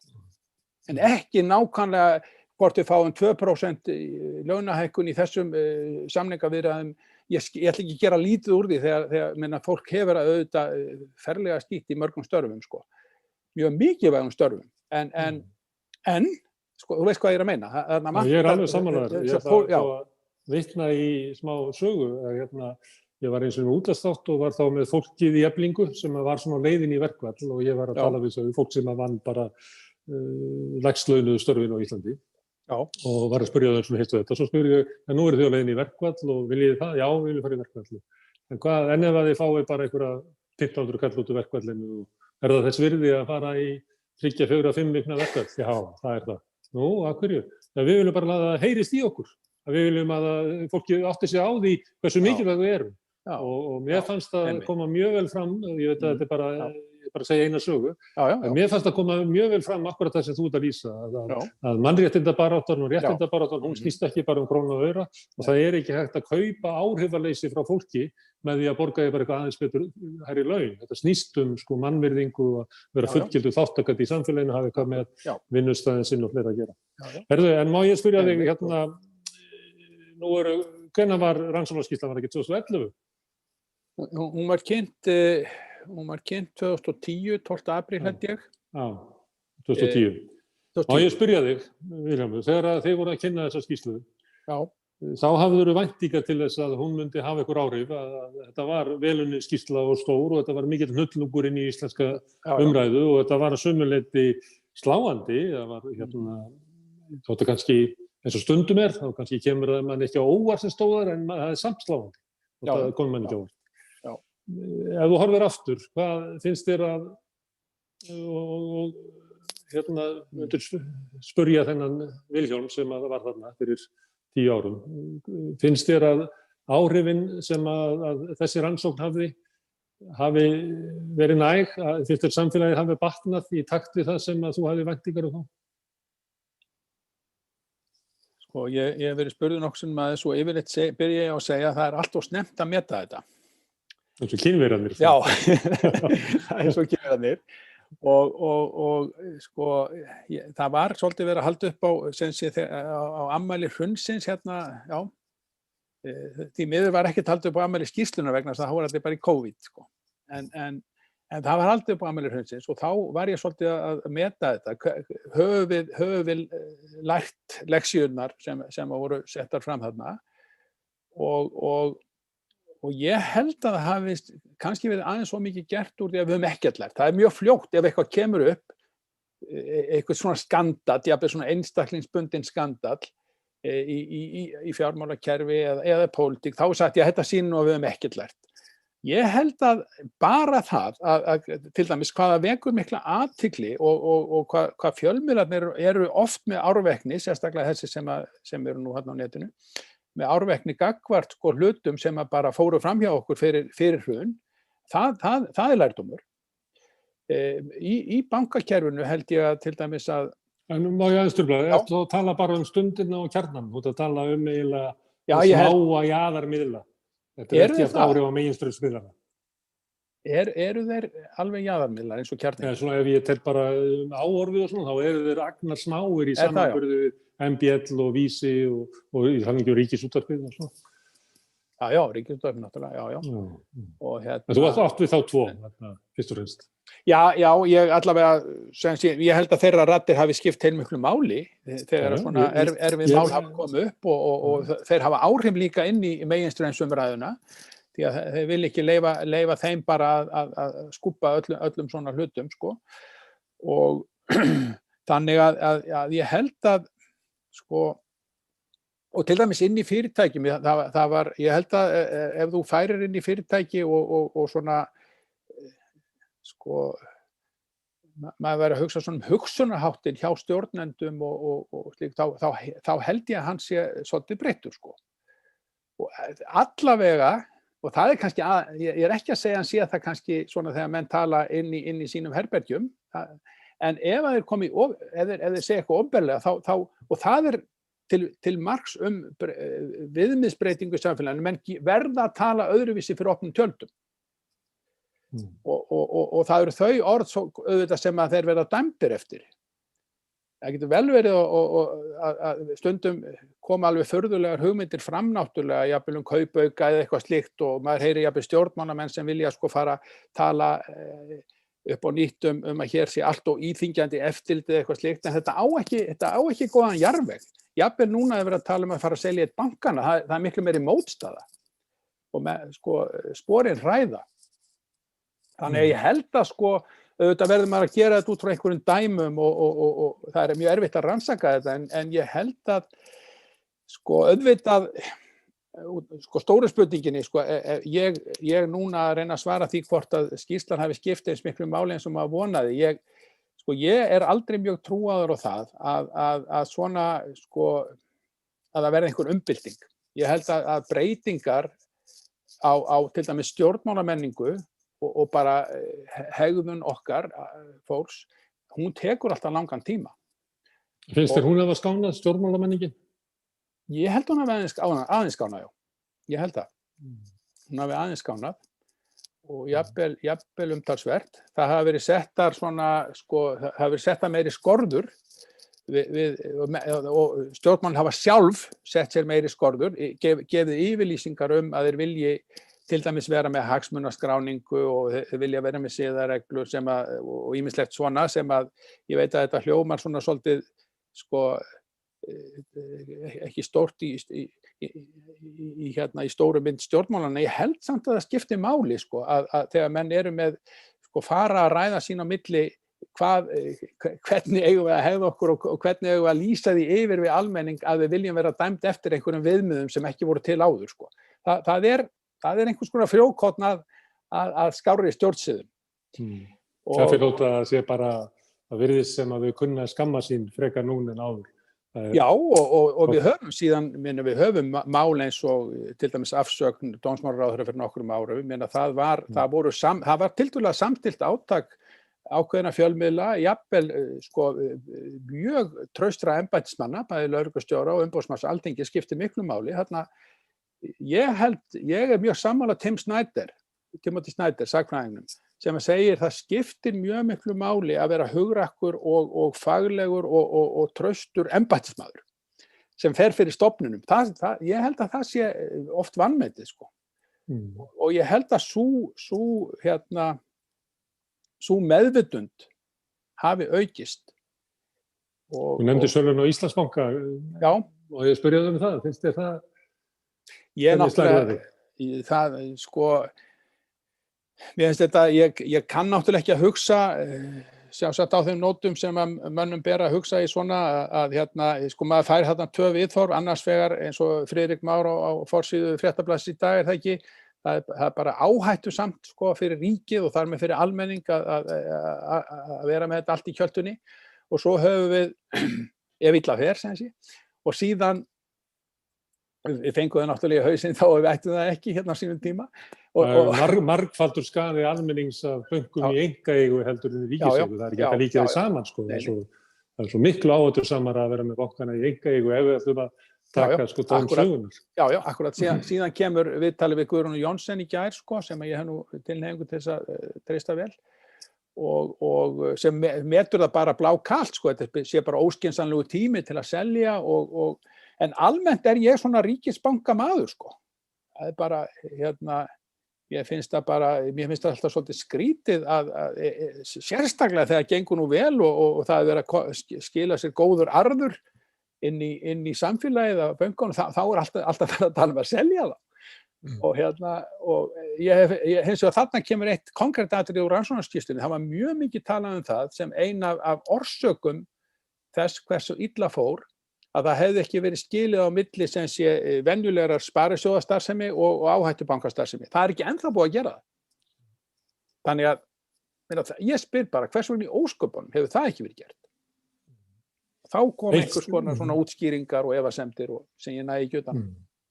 En ekki nákvæmlega hvort við fáum 2% launahækkun í þessum samningaviðræðum. Ég ætla ekki að gera lítið úr því þegar fólk hefur að auðvitað ferlega skítt í mörgum störfum, sko. Mjög mikilvægum störfum. En sko, þú veist hvað ég er að meina. Ég er alveg sammála. Ég ætla að vitna í smá sögu. Ég var eins og útvarpsþátt og var þá með fólkið í Eflingu sem var svona á leiðinni í verkfall og ég var að tala við fólk sem vann bara lægst launuðu störfin á Íslandi. Já. Og var að spyrja þau heistu þetta. Svo spurði ég, nú eru þið á leiðinni í verkfall og viljið þið það? Já, við viljum fara í verkfall. En ef þið fáið bara einhverja 1500 kall út úr verkfallinu, er það þess virði að fara í 3, 4, 5 vikna verkfall? Já, það er það. Nú, af hverju? Við viljum bara að það heyrist í okkur. Við viljum að fólki átti sig á því hversu mikilvæg við erum. Og mér fannst það koma mjög vel fram, ég veit að þetta er bara að segja eina sögu, en mér fannst það koma mjög vel fram akkurat það sem þú ert að lýsa, að mannréttindabaráttan og réttindabaráttan, hún snýst ekki bara krónu og aura og það er ekki hægt að kaupa áhrifaleysi frá fólki með því að borga bara eitthvað aðeins betur hærri laun. Þetta snýst sko mannvirðingu og vera fullgildur þátttakandi í samfélaginu, hafa eitthvað með vinnustæðin sinn og fleira að gera. Herðu, en má ég spyrja þig hvenær var rannsóknarskýrslan, var ekki 2011? Hún var kynnt 2010, 12. apríl held ég. Já, 2010. Má ég spyrja þig, Vilhjálmur, þegar þið voru að kynna þessa skýrslu, þá hafðirðu væntingar til þess að hún myndi hafa einhver áhrif, að þetta var velunnin skýrsla og stór og þetta var mikill hnullungur inn í íslenska umræðu og þetta var að sömuleyti sláandi, það var þóttu kannski eins og stundum þá kannski kemur það mann ekki á óvart sem stóðar en það er samt sláandi og það kom mann ekki á óvart. Ef þú horfir aftur, hvað finnst þér myndir spurja þennan Vilhjálm sem var þarna fyrir 10 árum. Finnst þér að áhrifin sem að þessi rannsókn hafi verið næg, finnst þér samfélagið hafi batnað í takt við það sem að þú hafi væntingar þá? Sko, ég hef verið spurður nokkuð með þessu og yfirleitt byrja ég að segja að það er allt of snemmt að meta þetta. Eins og kynverarnir. Já, það er eins og kynverarnir. Og sko, það var svolítið verið að halda upp á afmæli hrunsins því miður var ekkert haldið upp á afmæli skýrslunnar vegna þess að það var allir bara í COVID, sko. En það var haldið upp á afmæli hrunsins og þá var ég svolítið að meta þetta. Höfum við lært leksíurnar sem voru settar fram þarna og ég held að það hafi kannski verið aðeins svo mikið gert úr því að við höfum ekkert lært. Það er mjög fljótt ef eitthvað kemur upp, eitthvað svona skandall, jafnvel svona einstaklingsbundinn skandall í fjármálakerfi eða pólitík, þá sagt ég að þetta sýnir nú að við höfum ekkert lært. Ég held að bara það, að til dæmis hvaða vekur mikla athygli og hvað fjölmiðlarnir eru oft með árvekni, sérstaklega þessi sem eru nú hérna á netinu, með árvekni gagnvart sko hlutum sem að bara fóru fram hjá okkur fyrir hrun, það er lærdómur. Í bankakerfinu held ég að til dæmis að... En má ég aðeins trufla, ertu að tala bara stundina og kjarnan, þú ert að tala eiginlega smáa jaðarmiðla. Þetta er ekki eftir áhrif á meginstraumsmiðlana. Eru þeir alveg jaðarmiðlar eins og kjarnin? Svona ef ég tel bara áorfið og svona, þá eru þeir agnar smáir í samanburði MBL og Vísi og í þannig Ríkisútvarpið og svona. Já, Ríkisútvarpið náttúrulega, já. Og En þú átt við þá tvo, fyrst og fremst. Já, ég allavega, ég held að þeirra raddir hafi skipt heilmiklu máli þegar svona erfið mál hafa komið upp og þeir hafa áhrif líka inn í meginstraumsumræðuna því að þeir vil ekki leyfa þeim bara að skúbba öllum svona hlutum, sko. Og þannig að ég held að, sko, og til dæmis inn í fyrirtækjum, það var, ég held að ef þú færir inn í fyrirtæki og svona, sko, maður verður að hugsa svona hugsunarháttin hjá stjórnendum og slíkt, þá held ég að hann sé svolítið breyttur, sko. Og allavega, og það kannski, ég ekki að segja hann sé það kannski svona þegar menn tala inn í sínum herbergjum, en ef þeir komi, ef þeir segja eitthvað opinberlega, og það til marks viðmiðsbreytingu í samfélaginu, menn verða að tala öðruvísi fyrir opnum tjöldum. Og það eru þau orð auðvitað sem að þeir verða dæmdir eftir. Það getur vel verið að stundum koma alveg furðulegar hugmyndir fram náttúrulega, jafnvel kaupauka eða eitthvað slíkt og maður heyrir jafnvel stjórnmálamenn sem vilja sko fara tala upp á nýtt að hér sé allt og íþyngjandi eftirlit eða eitthvað slíkt, en þetta á ekki góðan jarðveg. Jafnvel núna er verið að tala að fara að selja eitt bankana, það er miklu meiri mótstaða og sko, sporin hræða. Þannig að ég held að sko, auðvitað verður maður að gera þetta út frá einhverjum dæmum og það er mjög erfitt að rannsaka þetta, en ég held að sko, auðvitað, sko, stóru spurninginni, sko, ég núna að reyna að svara því hvort að skýrslan hafi skipt eins miklu máli eins og maður vonaði. Ég er aldrei mjög trúaður á það að svona, sko, að það verði einhver umbylting. Ég held að breytingar á til dæmis stjórnmálamenningu og bara hegðun okkar fólks, hún tekur alltaf langan tíma. Finnst þér hún hafa skánað stjórnmálamenningin? Ég held hún hafi aðeins skánað, já. Ég held það. Hún hafi aðeins skánað og jafnvel umtalsvert. Það hafi verið settar svona, sko, það hafi verið settar meiri skorður og stjórnmál hafa sjálf sett sér meiri skorður, gefið yfirlýsingar að þeir vilji til dæmis vera með hagsmunaskráningu og þeir vilja vera með siðareglur og ýmislegt svona sem að ég veit að þetta hljómar svona svolítið sko ekki stórt í stóru mynd stjórnmálanna. Ég held samt að það skipti máli sko að þegar menn eru með sko fara að ræða sín á milli hvernig eigum við að hegða okkur og hvernig eigum við að lýsa því yfir við almenning að við viljum vera dæmd eftir einhverjum viðmiðum sem ekki voru til áður sko. Það er einhvers konar frjókorn að skárri stjórnsiðum. Það fyrir út að sé bara að virðist sem að við kunna skamma sín frekar núna en áður. Já, og við höfum síðan, við höfum mál eins og til dæmis afsögn dómsmálaráðherra fyrir nokkrum árum, það var tiltölulega samstillt átak ákveðna fjölmiðla, jafnvel sko mjög traustra embættismanna, bæði lögreglustjóra og umboðsmanns Alþingis skipti miklu máli. Þarna ég er mjög sammála Timothy Snyder, sagnfræðingnum, sem segir það skiptir mjög miklu máli að vera hugrakkur og faglegur og traustur embættismaður sem fer fyrir stofnunum. Ég held að það sé oft vanmetið sko. Og ég held að sú meðvitund hafi aukist. Þú nefndir sölun á Íslandsbanka. Já. Og ég spurði það, finnst þér það? Ég náttúrulega, sko, mér finnst þetta, ég kann náttúrulega ekki að hugsa, sjálfsagt á þeim nótum sem að mönnum ber að hugsa í svona að sko maður fær þarna tvö viðhorf, annars vegar eins og Friðrik Már á forsíðu Fréttablaðsins í dag það ekki, það er bara áhættusamt sko fyrir ríkið og þar með fyrir almenning að vera með þetta allt í kjöltunni og svo höfum við, ef illa fer, sem sé, og síðan við fengum það náttúrulega í hausinn þá við ættum það ekki hérna á sínum tíma. Margfaldur skaði almennings af bönkum í einkaeigu heldur en í ríkiseigu. Það er ekki að líka því saman sko. Það er svo miklu áhættusamara að vera með bankana í einkaeigu ef við ætlum að taka sko dómsögunar. Já, akkurat. Síðan kemur viðtalið við Guðrúnu Jónsson í gær sko sem ég hef nú tilhneigingu til þess að treysta vel og sem metur það bara blákalt sko. Þetta sé bara óskynsamlegu tími til að selja en almennt er ég svona ríkisbankamaður sko. það bara, mér finnst það alltaf svolítið skrítið að sérstaklega þegar gengur nú vel og það er verið að skila sér góður arður inn í samfélagið af bönkunum, þá er alltaf verið að tala um að selja það. Og hins vegar þarna kemur eitt konkrétt atriði úr rannsóknarskýrslunni. Það var mjög mikið talað um það sem ein af orsökum þess hversu illa fór, að það hefði ekki verið skilið á milli sem sé venjulegar sparisjóðastarfsemi og áhættubankastarfsemi. Það er ekki ennþá búið að gera það. Þannig að ég spyr bara, hvers vegna í ósköpunum hefur það ekki verið gert? Þá kom einhvers konar svona útskýringar og efasemdir sem ég næði ekki utan.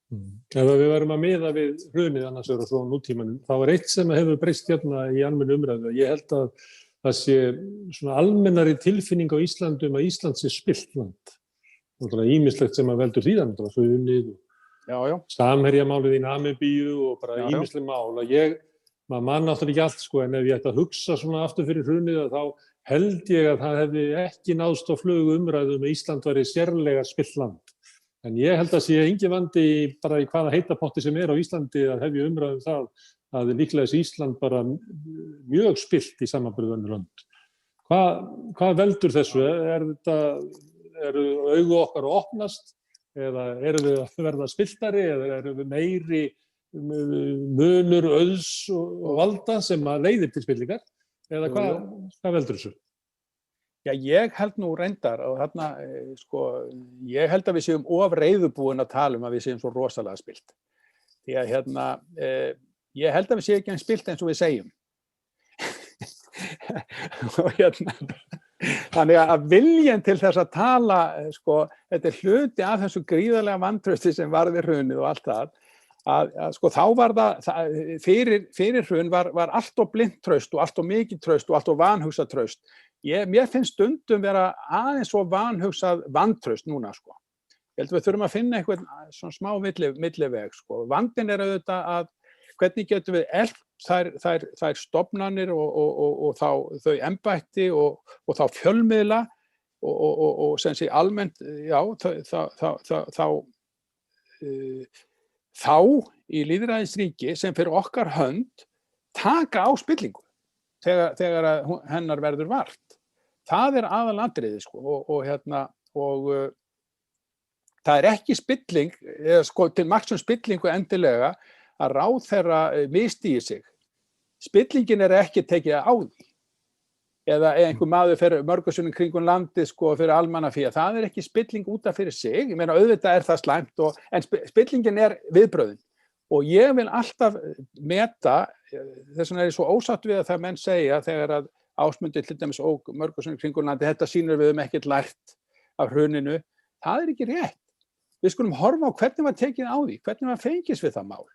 Ef við verðum að miða við hrunið annars vegar og svo nútímanum, þá er eitt sem hefur breyst hérna í almennu umræðu. Ég held að það sé svona almennari tilfinning á Íslandi að Ísland sé spillt land. Ýmislegt sem að veldur því það, hrunið og Samherjamálið í Namibíu og bara ýmisleg mál. Maður man náttúrulega ekki allt, sko, en ef ég ætti að hugsa svona aftur fyrir hrunið, þá held ég að það hefði ekki náðst á flugu umræðu að Ísland væri sérlega spillt land. En ég held að sé engin vandi bara í hvaða heitapotti sem á Íslandi að hefja umræðu það að líklega Ísland bara mjög spillt í samanburði við önnur lönd. Hvað veldur þessu? Eru augu okkar að opnast eða eru við að verða spilltari eða eru við meiri munur, auðs og valda sem að leiðir til spillingar eða hvað veldur þessu? Já, ég held nú reyndar og þarna, ég held að við séum of reiðubúin að tala að við séum svo rosalega spillt. Því að ég held að við séum ekki eins spillt eins og við segjum. Og þannig að viljen til þess að tala, þetta er hluti af þessu gríðarlega vantrausti sem var við hrunið og allt það, að þá var það, fyrir hrun var allt of blint traust og allt of mikið traust og allt of vanhugsað traust. Mér finnst stundum vera aðeins svo vanhugsað vantraust núna, Ég held við þurfum að finna eitthvað svona smá milliveg, Vandinn er auðvitað að hvernig getum við eflt þær stofnanir og þau embætti og þá fjölmiðla og sem sé almennt, þá í lýðræðisríki sem fyrir okkar hönd taka á spillingu þegar hennar verður vart. Það er aðalatriði, og það er ekki spilling, til marks spillingu endilega að ráðherra misstígi sig. Spillingin er ekki tekið á því. Eða einhver maður fyrir mörgursunum kringum landið fyrir almannafé. Það er ekki spilling út af fyrir sig. Ég meina auðvitað er það slæmt, en spillingin er viðbrögðin. Og ég vil alltaf meta, þess vegna er ég svo ósátt við að það menn segja þegar að Ásmundur til dæmis og mörgursunum kringum landið, þetta sýnir við ekkert lært af hruninu. Það er ekki rétt. Við skulum horfa á hvernig var tekið á því, hvernig var fengist við það mál.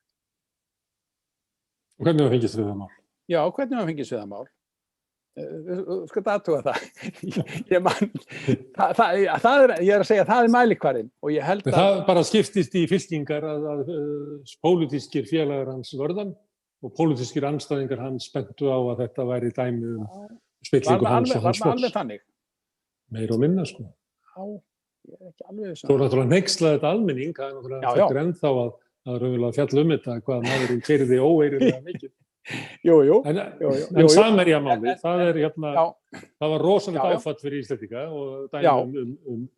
Og hvernig var fengist við það mál? Já, hvernig var fengist við það mál? Skal athugga það. Ég er að segja að það er mælikvarðinn og ég held að það bara skiptist í fylkingar að pólitískir félagar hans vörðan og pólitískir andstæðingar hans bentu á að þetta væri dæmi spillingu hans og hans flokks. Var það alveg þannig? Meira og minna, Já, ég er ekki alveg Svo náttúrulega hneykslaði þetta almenning, það er náttúrulega fættur ennþá að raunverulega fjalla þetta hvað maðurinn keyrði óeirilega mikið. Jú. En Samherjamálið, það var rosalegt áfall fyrir Íslendinga og dæmi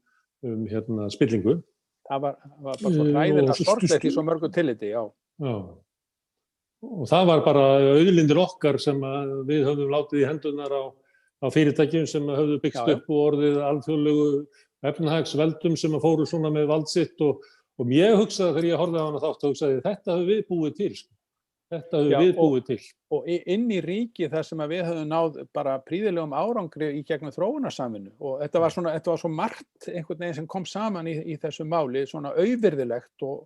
spillingu. Það var bara svo hræðilega sorglegt í svo mörgu tilliti, já. Og það var bara auðlindir okkar sem við höfðum látið í hendurnar á fyrirtækjum sem höfðu byggst upp og orðið alþjóðlegu efnahagsveldum sem fóru svona með vald sitt og ég hugsaði þegar ég horfði á hana þátt og hugsaði þetta höfum við búið til. Þetta höfum við búið til. Og inn í ríki þar sem við höfum náð bara prýðilegum árangri í gegnum þróunarsamvinnu og þetta var svo margt einhvern veginn sem kom saman í þessu máli, svona auðvirðilegt og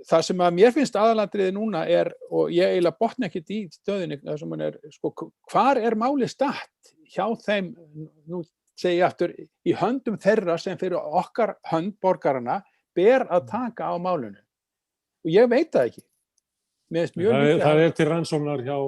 það sem að mér finnst aðalatriði núna er, og ég eiginlega botna ekkert í stöðinni, það sem hann er, hvar er málið statt hjá þeim, nú segi ég aftur, í höndum þeirra sem fyrir okkar hönd borgarana ber að taka á málinu. Og ég veit það ekki. Það er til rannsóknar hjá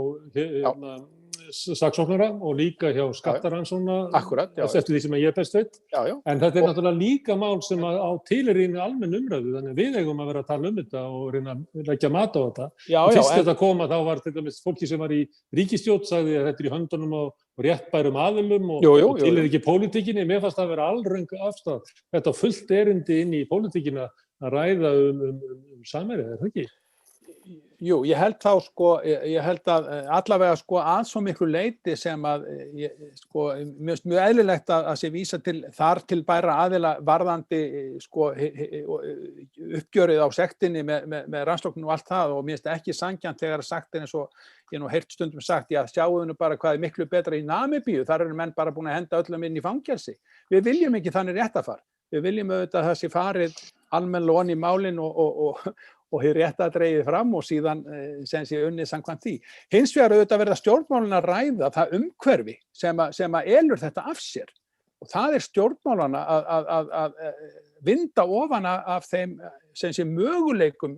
saksóknara og líka hjá skattaransókna Akkúrat, já. eftir því sem ég best veit. Já, já. En þetta náttúrulega líka mál sem á tilheyrir almenn umræðu, þannig við eigum að vera að tala þetta og reyna að leggja mat á þetta. Já, Fyrst en þetta kom að þá var til dæmis fólki sem var í ríkisstjórn sagði að þetta er í höndunum á réttbærum aðilum og tilheyrir ekki pólitíkinni. Mér fannst það að vera alröng afstæð. Þetta fullt erindi inn í pólitíkina að ræða samherja, það ekki? Jú, ég held þá ég held að allavega að svo miklu leyti sem að mjög eðlilegt að sé vísa til þar til bæra aðila varðandi uppgjörið á sektinni með rannsóknum og allt það og mér finnst ekki sanngjarnt þegar sektin eins og ég nú heyrt stundum sagt, já sjáum nú bara hvað er miklu betra í Namibíu, þar eru menn bara búin að henda öllum inn í fangelsi. Við viljum ekki þannig réttafar. Við viljum auðvitað að það sé farið almennilega ofan í málin og hér rétt að dregið fram og síðan sem sé unnið samkvæmt því. Hins vegar auðvitað verða stjórnmálana að ræða það umhverfi sem að elur þetta af sér. Og það er stjórnmálana að vinda ofan af þeim sem sé möguleikum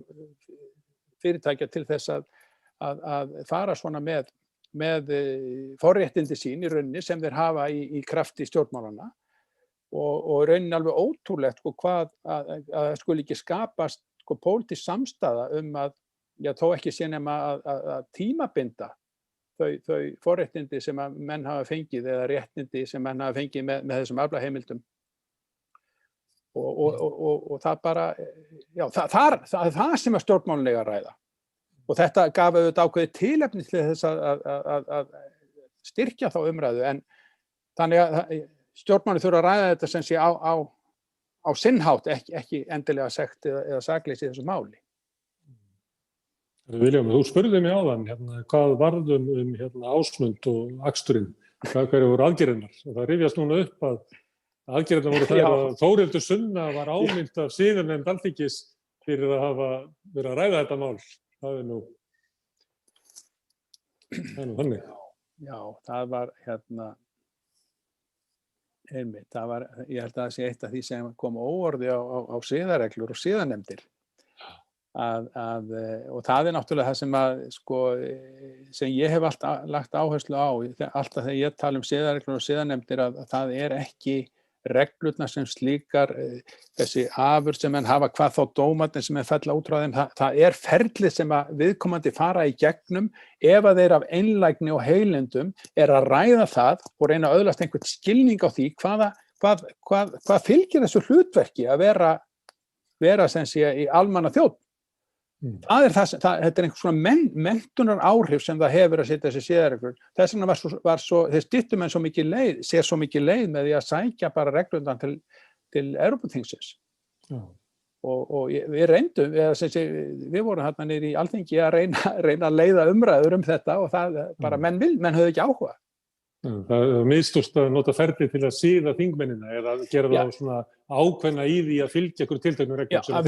fyrirtækja til þess að fara svona með forréttindi sín í rauninni sem þeir hafa í krafti stjórnmálana. Og raunin alveg ótrúlegt hvað að skuli ekki skapast pólitísk samstaða að þó ekki sé nema að tímabinda þau forréttindi sem að menn hafa fengið eða réttindi sem menn hafa fengið með þessum aflaheimildum og það bara það er það sem að stjórnmálin eiga að ræða og þetta gaf auðvitað ákveðið tilefni til þess að styrkja þá umræðu en þannig að stjórnmálin þurfa að ræða þetta sem sé á sinnhátt, ekki endilega sekt eða sakleysi í þessu máli. Viljum, þú spurði mig áðan hvað varðum Ásmund og aksturinn, hverju voru aðgerðirnar. Og það rifjast núna upp að aðgerðirnar voru þær að Þórhildur Sunna var áminnt af siðanefnd Alþingis fyrir að hafa verið að ræða þetta mál. Það er nú þannig. Já, það var einmitt, ég held að það sé eitt af því sem kom óorði á siðareglur og siðanefndir og það er náttúrulega það sem ég hef alltaf lagt áherslu á alltaf þegar ég tala siðareglur og siðanefndir að það er ekki reglurnar sem slíkar þessi afurð sem menn hafa hvað þá dómarnir sem fella út frá þeim það er ferlið sem að viðkomandi fara í gegnum ef að þeir af einlægni og heilindum að ræða það og reyna að öðlast einhvern skilning á því hvað fylgir þessu hlutverki að vera sem sé í almanna þjóð. Það er þetta er einhvers svona menntunar áhrif sem það hefur að setja þessi siðareglur. Þess vegna þeir styttu menn sér svo mikið leið með því að sækja bara reglurnar til Evrópuþingsins. Og við reyndum, við vorum þarna niður í Alþingi að reyna að leiða umræður þetta og það bara menn höfðu ekki áhuga. Það er misdúst að nota ferli til að síða þingmennina eða að gera það svona ákveðna í því að fylgja ykkur tilteknum reglum. Já, að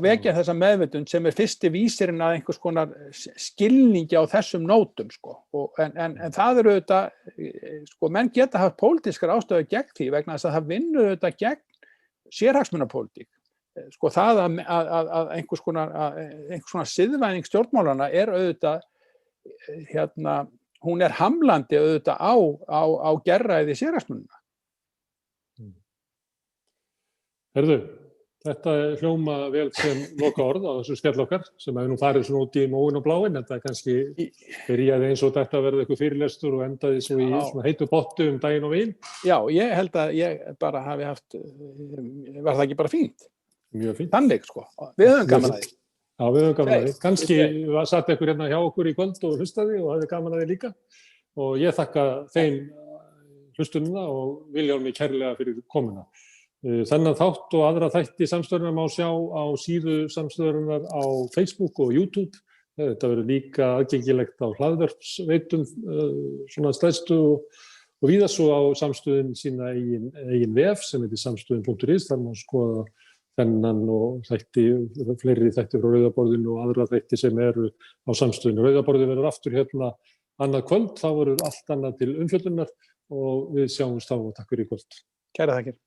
vekja þessa meðvitund sem er fyrsti vísirinn að einhvers konar skilningi á þessum nótum en það eru auðvitað menn geta haft pólitískar ástæður gegn því vegna þess að það vinnur auðvitað gegn sérhagsmunapólitík. Það að einhvers konar siðvæðing stjórnmálanna er auðvitað hún er hamlandi auðvitað á gerræði sérhagsmunna. Herðu, þetta hljóma vel sem loka orð á þessu spjall okkar sem hefur nú farið svona út í móin og bláin. Þetta kannski byrjaði eins og þetta verði eitthvað fyrirlestur og endaði svo í svona heitu pottu daginn og veginn. Já, ég held að ég bara hafi var það ekki bara fínt? Mjög fínt. Þannig við höfum gaman að því. Já, við höfum gaman að því. Kannski satt einhver hérna hjá okkur í kvöld og hlustaði og hafði gaman að því líka. Og ég þakka þeim hlustunina og Vilhjálmi kærlega fyrir komuna. Þennan þátt og aðra þætti samstöðunar má sjá á síðu samstöðunar á Facebook og YouTube. Þetta verður líka aðgengilegt á hlaðvörpsveitum svona stærstu og víða svo á samstöðin sína eigin vef sem heitir samstöðin.is. Þar má skoða þennan og fleiri þætti frá Rauðaborðinu og aðra þætti sem eru á samstöðinu. Rauðaborðið verður aftur annað kvöld, þá verður allt annað til umfjöllunar og við sjáumst þá og takk fyrir í kvöld. Kærar þakkir.